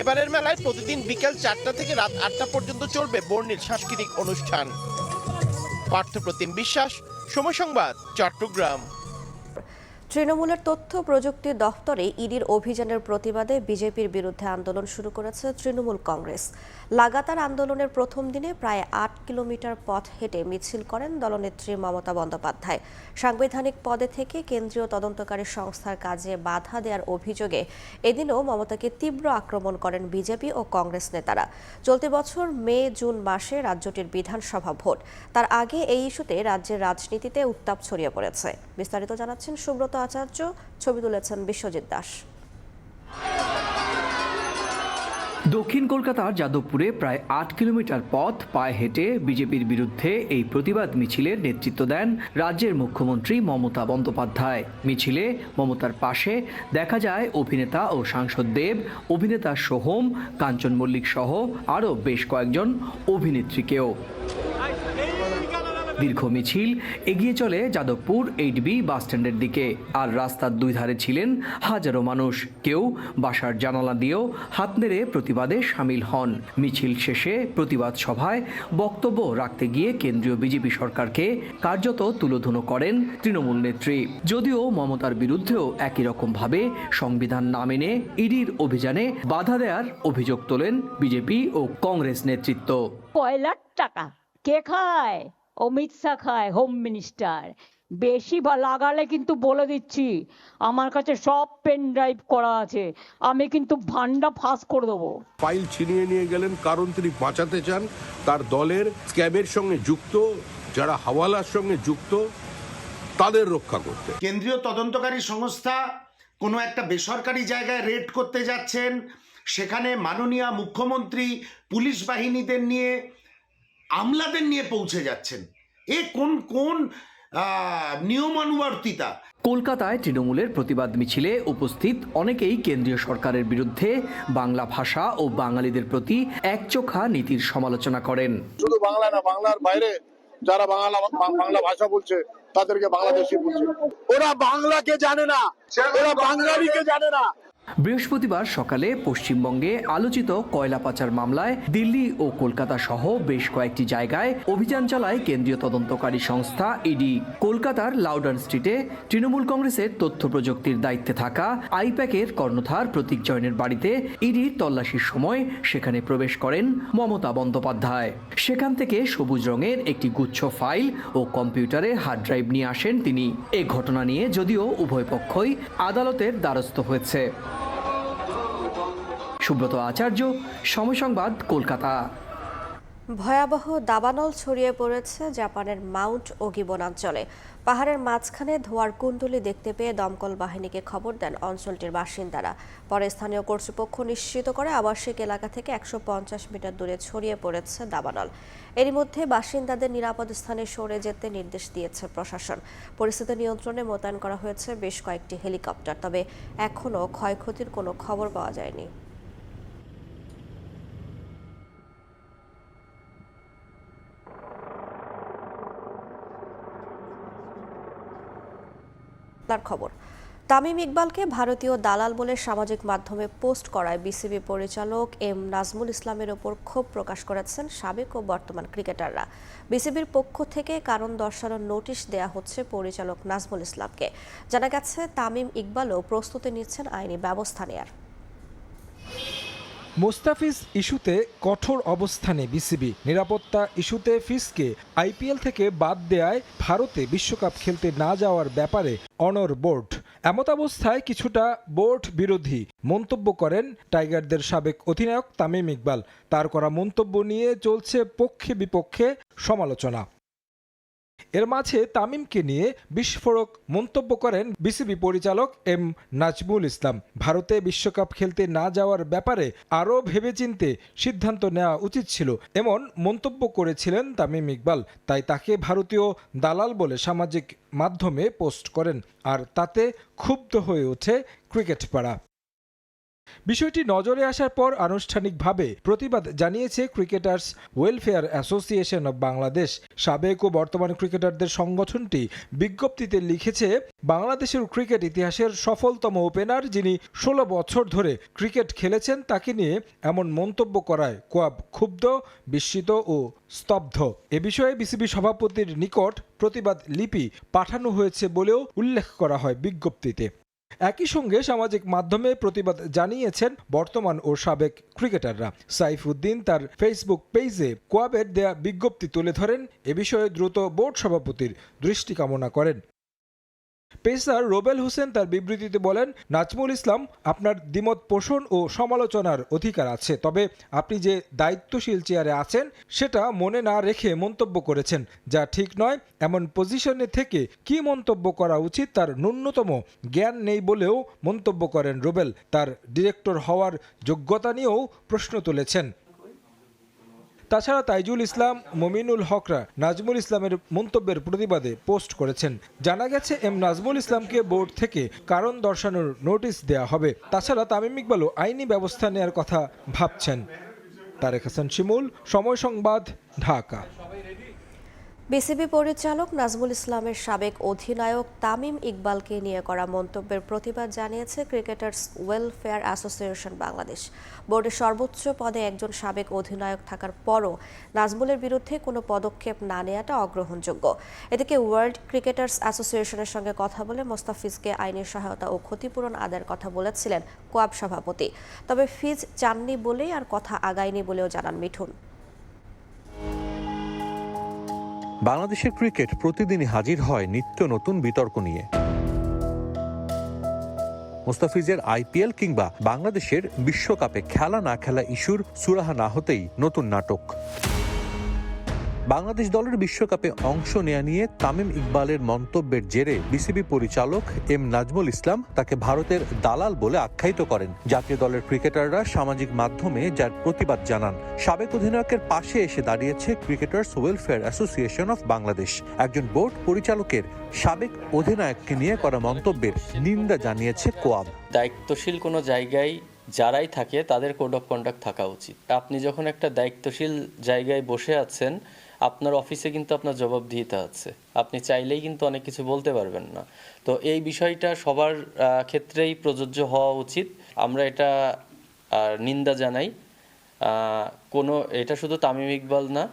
এবারের মেলায় প্রতিদিন বিকেল 4টা থেকে রাত 8টা পর্যন্ত চলবে বর্ণিল সাংস্কৃতিক অনুষ্ঠান। পার্থপ্রতিম বিশ্বাস, সময় সংবাদ, চট্টগ্রাম। তৃণমূলের তথ্য প্রযুক্তি দফতরে ইডির অভিযানের প্রতিবাদে বিজেপির বিরুদ্ধে আন্দোলন শুরু করেছে তৃণমূল কংগ্রেস। লাগাতার আন্দোলনের প্রথম দিনে প্রায় ৮ কিলোমিটার পথ হেঁটে মিছিল করেন দলনেত্রী মমতা বন্দ্যোপাধ্যায়। সাংবিধানিক পদে থেকে কেন্দ্রীয় তদন্তকারী সংস্থার কাজে বাধা দেওয়ার অভিযোগে এদিনও মমতাকে তীব্র আক্রমণ করেন বিজেপি ও কংগ্রেস নেতারা। চলতি বছর মে জুন মাসে রাজ্যটির বিধানসভা ভোট, তার আগে এই ইস্যুতে রাজ্যের রাজনীতিতে উত্তাপ ছড়িয়ে পড়েছে। বিস্তারিত জানাচ্ছেন সুব্রত আচার্য, ছবি তুলেছেন বিশ্বজিৎ দাস। দক্ষিণ কলকাতার যাদবপুরে প্রায় ৮ কিলোমিটার পথ পায়ে হেঁটে বিজেপির বিরুদ্ধে এই প্রতিবাদ মিছিলের নেতৃত্ব দেন রাজ্যের মুখ্যমন্ত্রী মমতা বন্দ্যোপাধ্যায়। মিছিলে মমতার পাশে দেখা যায় অভিনেতা ও সাংসদ দেব, অভিনেতা সোহম, কাঞ্চন মল্লিক সহ আরও বেশ কয়েকজন অভিনেত্রীকেও। দীর্ঘ মিছিল এগিয়ে চলে যাদবপুর 8B বাসস্ট্যান্ডের দিকে। আর রাস্তার দুই ধারে ছিলেন হাজারো মানুষ। কেউ বাসার জানালা দিয়েও হাত নেড়ে প্রতিবাদে সামিল হন। মিছিল শেষে প্রতিবাদ সভায় বক্তব্য রাখতে গিয়ে কেন্দ্রীয় বিজেপি সরকারকে কার্যত তুলোধুনো করেন তৃণমূল নেত্রী। যদিও মমতার বিরুদ্ধেও একই রকমভাবে সংবিধান না মেনে ইডির অভিযানে বাধা দেওয়ার অভিযোগ তোলেন বিজেপি ও কংগ্রেস নেতৃত্ব। কয়লার টাকা কে খায়? অমিত শাহ খায়, হোম মিনিস্টার। বেশি লাগালে কিন্তু বলে দিচ্ছি, আমার কাছে সব পেন ড্রাইভ করা আছে, আমি কিন্তু ভান্ডা ফাঁস করে দেবো। ফাইল ছিনিয়ে নিয়ে গেলেন কারণ তিনি বাঁচাতে চান তার দলের স্ক্যামের সঙ্গে যুক্ত, যারা হাওয়ালার সঙ্গে যুক্ত, তাদের রক্ষা করতে। কেন্দ্রীয় তদন্তকারী সংস্থা কোনো একটা বেসরকারি জায়গায় রেড করতে যাচ্ছেন, সেখানে মাননীয় মুখ্যমন্ত্রী পুলিশ বাহিনীদের নিয়ে, আমলাদের নিয়ে পৌঁছে যাচ্ছেন। এ কোন নিয়মানুবর্তিতা? কলকাতায় তৃণমূলের প্রতিবাদ মিছিলে উপস্থিত অনেকেই কেন্দ্রীয় সরকারের বিরুদ্ধে বাংলা ভাষা ও বাঙালিদের প্রতি একচোখা নীতির সমালোচনা করেন। শুধু বাংলা না, বাংলার বাইরে যারা বাংলা ভাষা বলছে তাদেরকে বাংলাদেশি বলছে। ওরা বাংলাকে জানে না, ওরা বাঙালিকে জানে না। বৃহস্পতিবার সকালে পশ্চিমবঙ্গে আলোচিত কয়লা পাচার মামলায় দিল্লি ও কলকাতা সহ বেশ কয়েকটি জায়গায় অভিযান চালায় কেন্দ্রীয় তদন্তকারী সংস্থা ইডি। কলকাতার লাউডন স্ট্রিটে তৃণমূল কংগ্রেসের তথ্য প্রযুক্তির দায়িত্বে থাকা আইপ্যাকের কর্ণধার প্রতীক জৈনের বাড়িতে ইডির তল্লাশির সময় সেখানে প্রবেশ করেন মমতা বন্দ্যোপাধ্যায়। সেখান থেকে সবুজ রঙের একটি গুচ্ছ ফাইল ও কম্পিউটারে হার্ড ড্রাইভ নিয়ে আসেন তিনি। এ ঘটনা নিয়ে যদিও উভয় পক্ষই আদালতের দ্বারস্থ হয়েছে। সুব্রত আচার্য, সময় সংবাদ, কলকাতা। ভয়াবহ দাবানল ছড়িয়ে পড়েছে জাপানের মাউন্ট ওগি বনাঞ্চলে। পাহাড়ের মাঝখানে ধোঁয়ার কুণ্ডলী দেখতে পেয়ে দমকল বাহিনীকে খবর দেন অঞ্চলটির বাসিন্দারা। পরে স্থানীয় কর্তৃপক্ষ নিশ্চিত করে আবাসিক এলাকা থেকে 150 মিটার দূরে ছড়িয়ে পড়েছে দাবানল। এরই মধ্যে বাসিন্দাদের নিরাপদ স্থানে সরে যেতে নির্দেশ দিয়েছে প্রশাসন। পরিস্থিতি নিয়ন্ত্রণে মোতায়েন করা হয়েছে বেশ কয়েকটি হেলিকপ্টার, তবে এখনও ক্ষয়ক্ষতির কোনো খবর পাওয়া যায়নি। খবর, তামিম ইকবালকে ভারতীয় দালাল বলে সামাজিক মাধ্যমে পোস্ট করায় বিসিবি পরিচালক এম নাজমুল ইসলামের ওপর ক্ষোভ প্রকাশ করেছেন সাবেক ও বর্তমান ক্রিকেটাররা। বিসিবির পক্ষ থেকে কারণ দর্শানোর নোটিশ দেয়া হচ্ছে পরিচালক নাজমুল ইসলামকে। জানা গেছে তামিম ইকবালও প্রস্তুতি নিচ্ছেন আইনি ব্যবস্থা নেয়ার। মোস্তাফিজ ইস্যুতে কঠোর অবস্থানে বিসিবি। নিরাপত্তা ইস্যুতে ফিসকে আইপিএল থেকে বাদ দেয়ায় ভারতে বিশ্বকাপ খেলতে না যাওয়ার ব্যাপারে অনড় বোর্ড। এমতাবস্থায় কিছুটা বোর্ড বিরোধী মন্তব্য করেন টাইগারদের সাবেক অধিনায়ক তামিম ইকবাল। তার করা মন্তব্য নিয়ে চলছে পক্ষে বিপক্ষে সমালোচনা। এর মাঝে তামিমকে নিয়ে বিস্ফোরক মন্তব্য করেন বিসিবি পরিচালক এম নাজমুল ইসলাম। ভারতে বিশ্বকাপ খেলতে না যাওয়ার ব্যাপারে আরও ভেবেচিন্তে সিদ্ধান্ত নেওয়া উচিত ছিল, এমন মন্তব্য করেছিলেন তামিম ইকবাল। তাই তাকে ভারতীয় দালাল বলে সামাজিক মাধ্যমে পোস্ট করেন, আর তাতে ক্ষুব্ধ হয়ে ওঠে ক্রিকেট পাড়া। বিষয়টি নজরে আসার পর আনুষ্ঠানিকভাবে প্রতিবাদ জানিয়েছে cricketers welfare association of Bangladesh. সাবেক ও বর্তমান ক্রিকেটারদের সংগঠনটি বিজ্ঞপ্তিতে লিখেছে, বাংলাদেশের ক্রিকেট ইতিহাসের সফলতম ওপেনার যিনি 16 বছর ধরে ক্রিকেট খেলেছেন তাকে নিয়ে এমন মন্তব্য করায় কোয়াব ক্ষুব্ধ, বিস্মিত ও স্তব্ধ। এ বিষয়ে বিসিবি সভাপতির নিকট প্রতিবাদ লিপি পাঠানো হয়েছে বলেও উল্লেখ করা হয় বিজ্ঞপ্তিতে। একই সঙ্গে সামাজিক মাধ্যমে প্রতিবাদ জানিয়েছেন বর্তমান ও সাবেক ক্রিকেটাররা। সাইফুদ্দিন তার ফেসবুক পেজে কোয়াবের দেয়া বিজ্ঞপ্তি তুলে ধরেন, এ বিষয়ে দ্রুত বোর্ড সভাপতির দৃষ্টি কামনা করেন। পেসার রোবেল হোসেন তার বিবৃতিতে বলেন, নাজমুল ইসলাম, আপনার দ্বিমত পোষণ ও সমালোচনার অধিকার আছে, তবে আপনি যে দায়িত্বশীল চেয়ারে আছেন সেটা মনে না রেখে মন্তব্য করেছেন, যা ঠিক নয়। এমন পজিশনে থেকে কি মন্তব্য করা উচিত তার ন্যূনতম জ্ঞান নেই বলেও মন্তব্য করেন রোবেল। তার ডিরেক্টর হওয়ার যোগ্যতা নিয়েও প্রশ্ন তুলেছেন। তাছাড়া তাইজুল ইসলাম, মমিনুল হকরা নাজমুল ইসলামের মন্তব্যের প্রতিবাদে পোস্ট করেছেন। জানা গেছে নাজমুল ইসলামকে বোর্ড থেকে কারণ দর্শানোর নোটিশ দেয়া হবে। তাছাড়া তামিম ইকবালও আইনি ব্যবস্থা নেওয়ার কথা ভাবছেন। তারেক হাসান শিমুল, সময় সংবাদ, ঢাকা। বিসিবি পরিচালক নাজমুল ইসলামের সাবেক অধিনায়ক তামিম ইকবালকে নিয়ে করা মন্তব্যের প্রতিবাদ জানিয়েছে ক্রিকেটার্স ওয়েলফেয়ার অ্যাসোসিয়েশন বাংলাদেশ। বোর্ডের সর্বোচ্চ পদে একজন সাবেক অধিনায়ক থাকার পরও নাজমুলের বিরুদ্ধে কোনো পদক্ষেপ না নেওয়াটা অগ্রহণযোগ্য। এদিকে ওয়ার্ল্ড ক্রিকেটার্স অ্যাসোসিয়েশনের সঙ্গে কথা বলে মোস্তাফিজকে আইনি সহায়তা ও ক্ষতিপূরণ আদায়ের কথা বলেছিলেন কোয়াব সভাপতি। তবে ফিজ চাননি বলেই আর কথা আগায়নি বলেও জানান মিঠুন। বাংলাদেশের ক্রিকেট প্রতিদিনই হাজির হয় নিত্য নতুন বিতর্ক নিয়ে। মোস্তাফিজের আইপিএল কিংবা বাংলাদেশের বিশ্বকাপে খেলা না খেলা ইস্যুর সুরাহা না হতেই নতুন নাটক। বাংলাদেশ দলের বিশ্বকাপে অংশ নেয়া নিয়ে তামিম ইকবালের মন্তব্যের জেরে বিসিবি পরিচালক নাজমুল ইসলাম তাকে ভারতের দালাল বলে আখ্যায়িত করেন। জাতীয় দলের ক্রিকেটাররা সামাজিক মাধ্যমে যার প্রতিবাদ জানান। সাবেক অধিনায়কের পাশে এসে দাঁড়িয়েছে cricketers welfare association of Bangladesh. একজন বোর্ড পরিচালকের সাবেক অধিনায়ককে নিয়ে করা মন্তব্যের নিন্দা জানিয়েছে কোয়াব। দায়িত্বশীল কোনো জায়গায় যারাই থাকে তাদের কোড অফ কন্ডাক্ট থাকা উচিত। আপনি যখন একটা দায়িত্বশীল জায়গায় বসে আছেন, আপনার অফিসে কিন্তু আপনার জবাবদিহিতা আছে, আপনি চাইলেই কিন্তু অনেক কিছু বলতে পারবেন না। তো এই বিষয়টা সবার ক্ষেত্রেই প্রযোজ্য হওয়া উচিত। আমরা এটা নিন্দা জানাই। এটা শুধু তামিম ইকবাল না,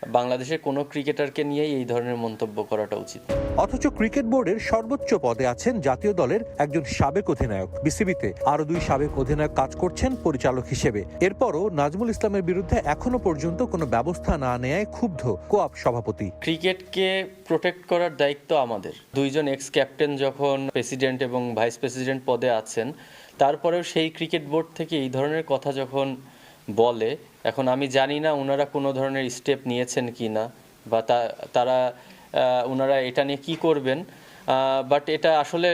বাংলাদেশের কোনো ক্রিকেটারকে নিয়েই এই ধরনের মন্তব্য করাটা উচিত। অথচ ক্রিকেট বোর্ডের সর্বোচ্চ পদে আছেন জাতীয় দলের একজন সাবেক অধিনায়ক। বিসিবিতে আরো 2 সাবেক অধিনায়ক কাজ করছেন পরিচালক হিসেবে। এরপরও নাজমুল ইসলামের বিরুদ্ধে এখনো পর্যন্ত কোনো ব্যবস্থা না নেয়ায় ক্ষুব্ধ কোয়াব সভাপতি। ক্রিকেটকে প্রোটেক্ট করার দায়িত্ব আমাদের। 2 জন এক্স ক্যাপ্টেন যখন প্রেসিডেন্ট এবং ভাইস প্রেসিডেন্ট পদে আছেন, তারপরেও সেই ক্রিকেট বোর্ড থেকে এই ধরনের কথা যখন বলে, এখন আমি জানি না ওনারা কোনো ধরনের স্টেপ নিয়েছেন কি না, বা ওনারা এটা নিয়ে কি করবেন, বাট এটা আসলে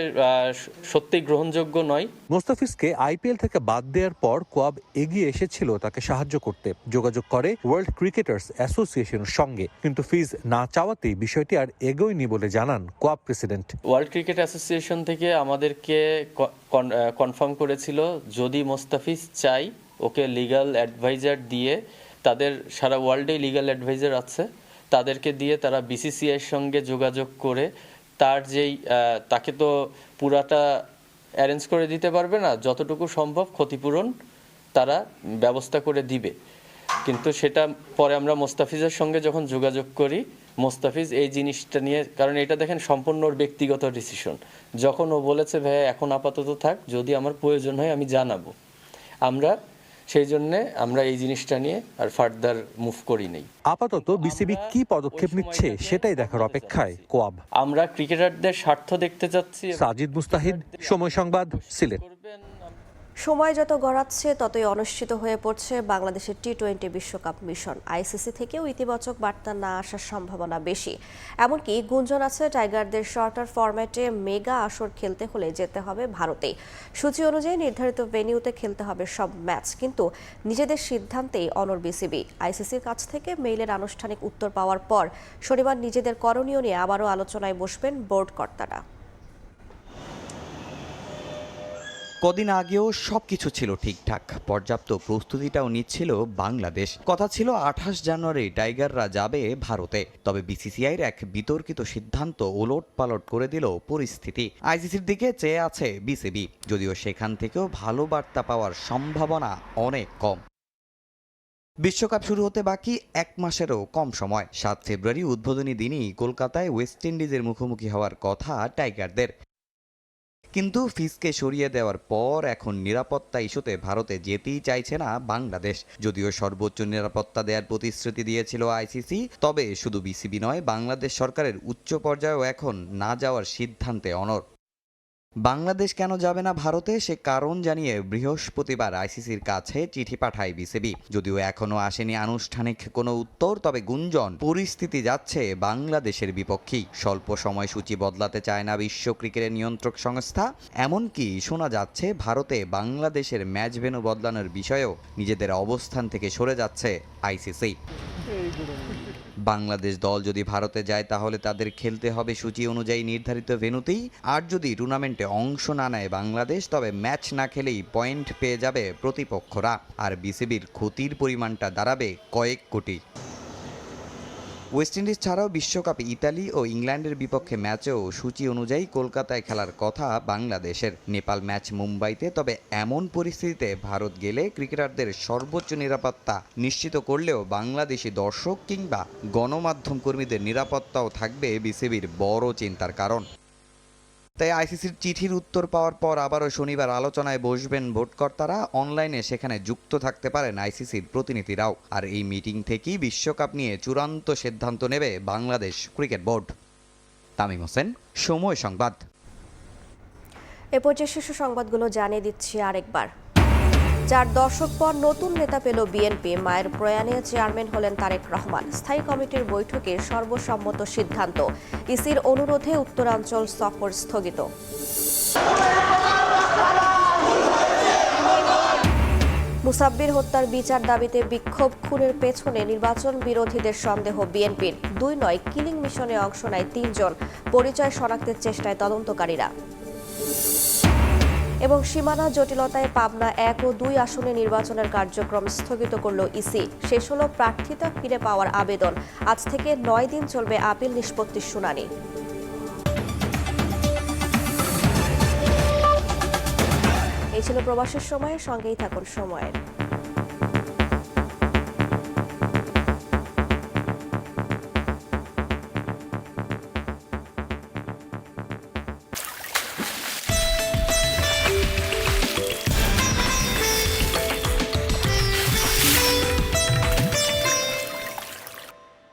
সত্যি গ্রহণযোগ্য নয়। মোস্তাফিজকে আইপিএল থেকে বাদ দেওয়ার পর কোয়াব এগিয়ে এসেছিল তাকে সাহায্য করতে। যোগাযোগ করে ওয়ার্ল্ড ক্রিকেটার্স অ্যাসোসিয়েশনের সঙ্গে, কিন্তু ফিজ না চাওয়াতেই বিষয়টি আর এগোয়নি বলে জানান কোয়াব প্রেসিডেন্ট। ওয়ার্ল্ড ক্রিকেট অ্যাসোসিয়েশন থেকে আমাদেরকে কনফার্ম করেছিল যদি মোস্তাফিজ চাই ওকে লিগ্যাল অ্যাডভাইজার দিয়ে, তাদের সারা ওয়ার্ল্ডে লিগ্যাল অ্যাডভাইজার আছে, তাদেরকে দিয়ে তারা বিসিসিআইয়ের সঙ্গে যোগাযোগ করে তাকে তো পুরাটা অ্যারেঞ্জ করে দিতে পারবে না, যতটুকু সম্ভব ক্ষতিপূরণ তারা ব্যবস্থা করে দিবে। কিন্তু সেটা পরে আমরা মোস্তাফিজের সঙ্গে যখন যোগাযোগ করি, মোস্তাফিজ এই জিনিসটা নিয়ে, কারণ এটা দেখেন সম্পূর্ণ ওর ব্যক্তিগত ডিসিশন, যখন ও বলেছে ভাই এখন আপাতত থাক, যদি আমার প্রয়োজন হয় আমি জানাবো, সেই জন্যে আমরা এই জিনিসটা নিয়ে আর ফার্দার মুভ করি নেই। আপাতত বিসিবি কি পদক্ষেপ নিচ্ছে সেটাই দেখার অপেক্ষায় কোয়াব। আমরা ক্রিকেটারদের স্বার্থ দেখতে চাচ্ছি। সাজিদ মুস্তাহিদ, সময় সংবাদ, সিলেট। সময় যত গড়াচ্ছে ততই অনিশ্চিত হয়ে পড়ছে বাংলাদেশের টি-20 বিশ্বকাপ মিশন। আইসিসি থেকেও ইতিবাচক বার্তা না আসার সম্ভাবনা বেশি। এমনকি গুঞ্জন আছে টাইগারদের শর্টার ফরম্যাটে মেগা আসর খেলতে হলে যেতে হবে ভারতে। সূচি অনুযায়ী নির্ধারিত ভেন্যুতে খেলতে হবে সব ম্যাচ, কিন্তু নিজেদের সিদ্ধান্তেই অনড় বিসিবি। আইসিসির কাছ থেকে মেইলের আনুষ্ঠানিক উত্তর পাওয়ার পর শনিবার নিজেদের করণীয় নিয়ে আবারও আলোচনায় বসবেন বোর্ড কর্তারা। কদিন আগেও সবকিছু ছিল ঠিকঠাক, পর্যাপ্ত প্রস্তুতিটাও নিচ্ছিল বাংলাদেশ। কথা ছিল 28 জানুয়ারি টাইগাররা যাবে ভারতে, তবে বিসিসিআইয়ের এক বিতর্কিত সিদ্ধান্ত ওলটপালট করে দিল পরিস্থিতি। আইসিসির দিকে চেয়ে আছে বিসিবি, যদিও সেখান থেকেও ভালো বার্তা পাওয়ার সম্ভাবনা অনেক কম। বিশ্বকাপ শুরু হতে বাকি 1 মাসেরও কম সময়। 7 ফেব্রুয়ারি উদ্বোধনী দিনই কলকাতায় ওয়েস্ট ইন্ডিজের মুখোমুখি হওয়ার কথা টাইগারদের। কিন্তু ফিসকে সরিয়ে দেওয়ার পর এখন নিরাপত্তা ইস্যুতে ভারতে যেতেই চাইছে না বাংলাদেশ। যদিও সর্বোচ্চ নিরাপত্তা দেওয়ার প্রতিশ্রুতি দিয়েছিল আইসিসি, তবে শুধু বিসিবি নয়, বাংলাদেশ সরকারের উচ্চ পর্যায়েও এখন না যাওয়ার সিদ্ধান্তে অনড়। বাংলাদেশ কেন যাবে না ভারতে সে কারণ জানিয়ে বৃহস্পতিবার আইসিসির কাছে চিঠি পাঠায় বিসিবি। যদিও এখনো আসেনি আনুষ্ঠানিক কোনো উত্তর, তবে গুঞ্জন পরিস্থিতি যাচ্ছে বাংলাদেশের বিপক্ষেই। স্বল্প সময়সূচি বদলাতে চায় না বিশ্ব ক্রিকেটের নিয়ন্ত্রক সংস্থা। এমনকি শোনা যাচ্ছে ভারতে বাংলাদেশের ম্যাচ ভেন্যু বদলানোর বিষয়েও নিজেদের অবস্থান থেকে সরে যাচ্ছে আইসিসি। বাংলাদেশ দল যদি ভারতে যায় তাহলে তাদের খেলতে হবে সূচি অনুযায়ী নির্ধারিত ভেন্যুতেই। আর যদি টুর্নামেন্টে অংশ না নেয় বাংলাদেশ, তবে ম্যাচ না খেলেই পয়েন্ট পেয়ে যাবে প্রতিপক্ষরা, আর বিসিবির ক্ষতির পরিমাণটা দাঁড়াবে কয়েক কোটি। ওয়েস্ট ইন্ডিজ ছাড়াও বিশ্বকাপে ইতালি ও ইংল্যান্ডের বিপক্ষে ম্যাচেও সূচি অনুযায়ী কলকাতায় খেলার কথা বাংলাদেশের। নেপাল ম্যাচ মুম্বাইতে, তবে এমন পরিস্থিতিতে ভারত গেলে ক্রিকেটারদের সর্বোচ্চ নিরাপত্তা নিশ্চিত করলেও বাংলাদেশি দর্শক কিংবা গণমাধ্যম কর্মীদের নিরাপত্তাও থাকবে বিসিবির বড় চিন্তার কারণ। তাই আইসিসির চিঠির উত্তর পাওয়ার পর আবারও শনিবার আলোচনায় বসবেন ভোটকর্তারা। অনলাইনে সেখানে যুক্ত থাকতে পারেন আইসিসির প্রতিনিধিরাও। আর এই মিটিং থেকেই বিশ্বকাপ নিয়ে চূড়ান্ত সিদ্ধান্ত নেবে বাংলাদেশ ক্রিকেট বোর্ড। তামিম হোসেন, সময় সংবাদ। এ পর্যায়ে শীর্ষ সংবাদগুলো জানিয়ে দিচ্ছি আরেকবার। 4 দশক পর নতুন নেতা পেল বিএনপি। মায়ের প্রয়াণে চেয়ারম্যান হলেন তারেক রহমান। স্থায়ী কমিটির বৈঠকে সর্বসম্মত সিদ্ধান্ত। ইসির অনুরোধে উত্তরাঞ্চল সফর স্থগিত। মুসাব্বির হত্যার বিচার দাবিতে বিক্ষোভ। খুনের পেছনে নির্বাচন বিরোধীদের সন্দেহ বিএনপির। 2 নয়, কিলিং মিশনে অংশ নেয় 3 জন। পরিচয় শনাক্তের চেষ্টায় তদন্তকারীরা। এবং সীমানা জটিলতায় পাবনা 1 ও 2 আসনে নির্বাচনের কার্যক্রম স্থগিত করল ইসি। শেষ হল প্রার্থিতা ফিরে পাওয়ার আবেদন। আজ থেকে 9 দিন চলবে আপিল নিষ্পত্তির শুনানি। এই ছিল প্রবাসের সময়ের সঙ্গেই থাকুন সময়ের।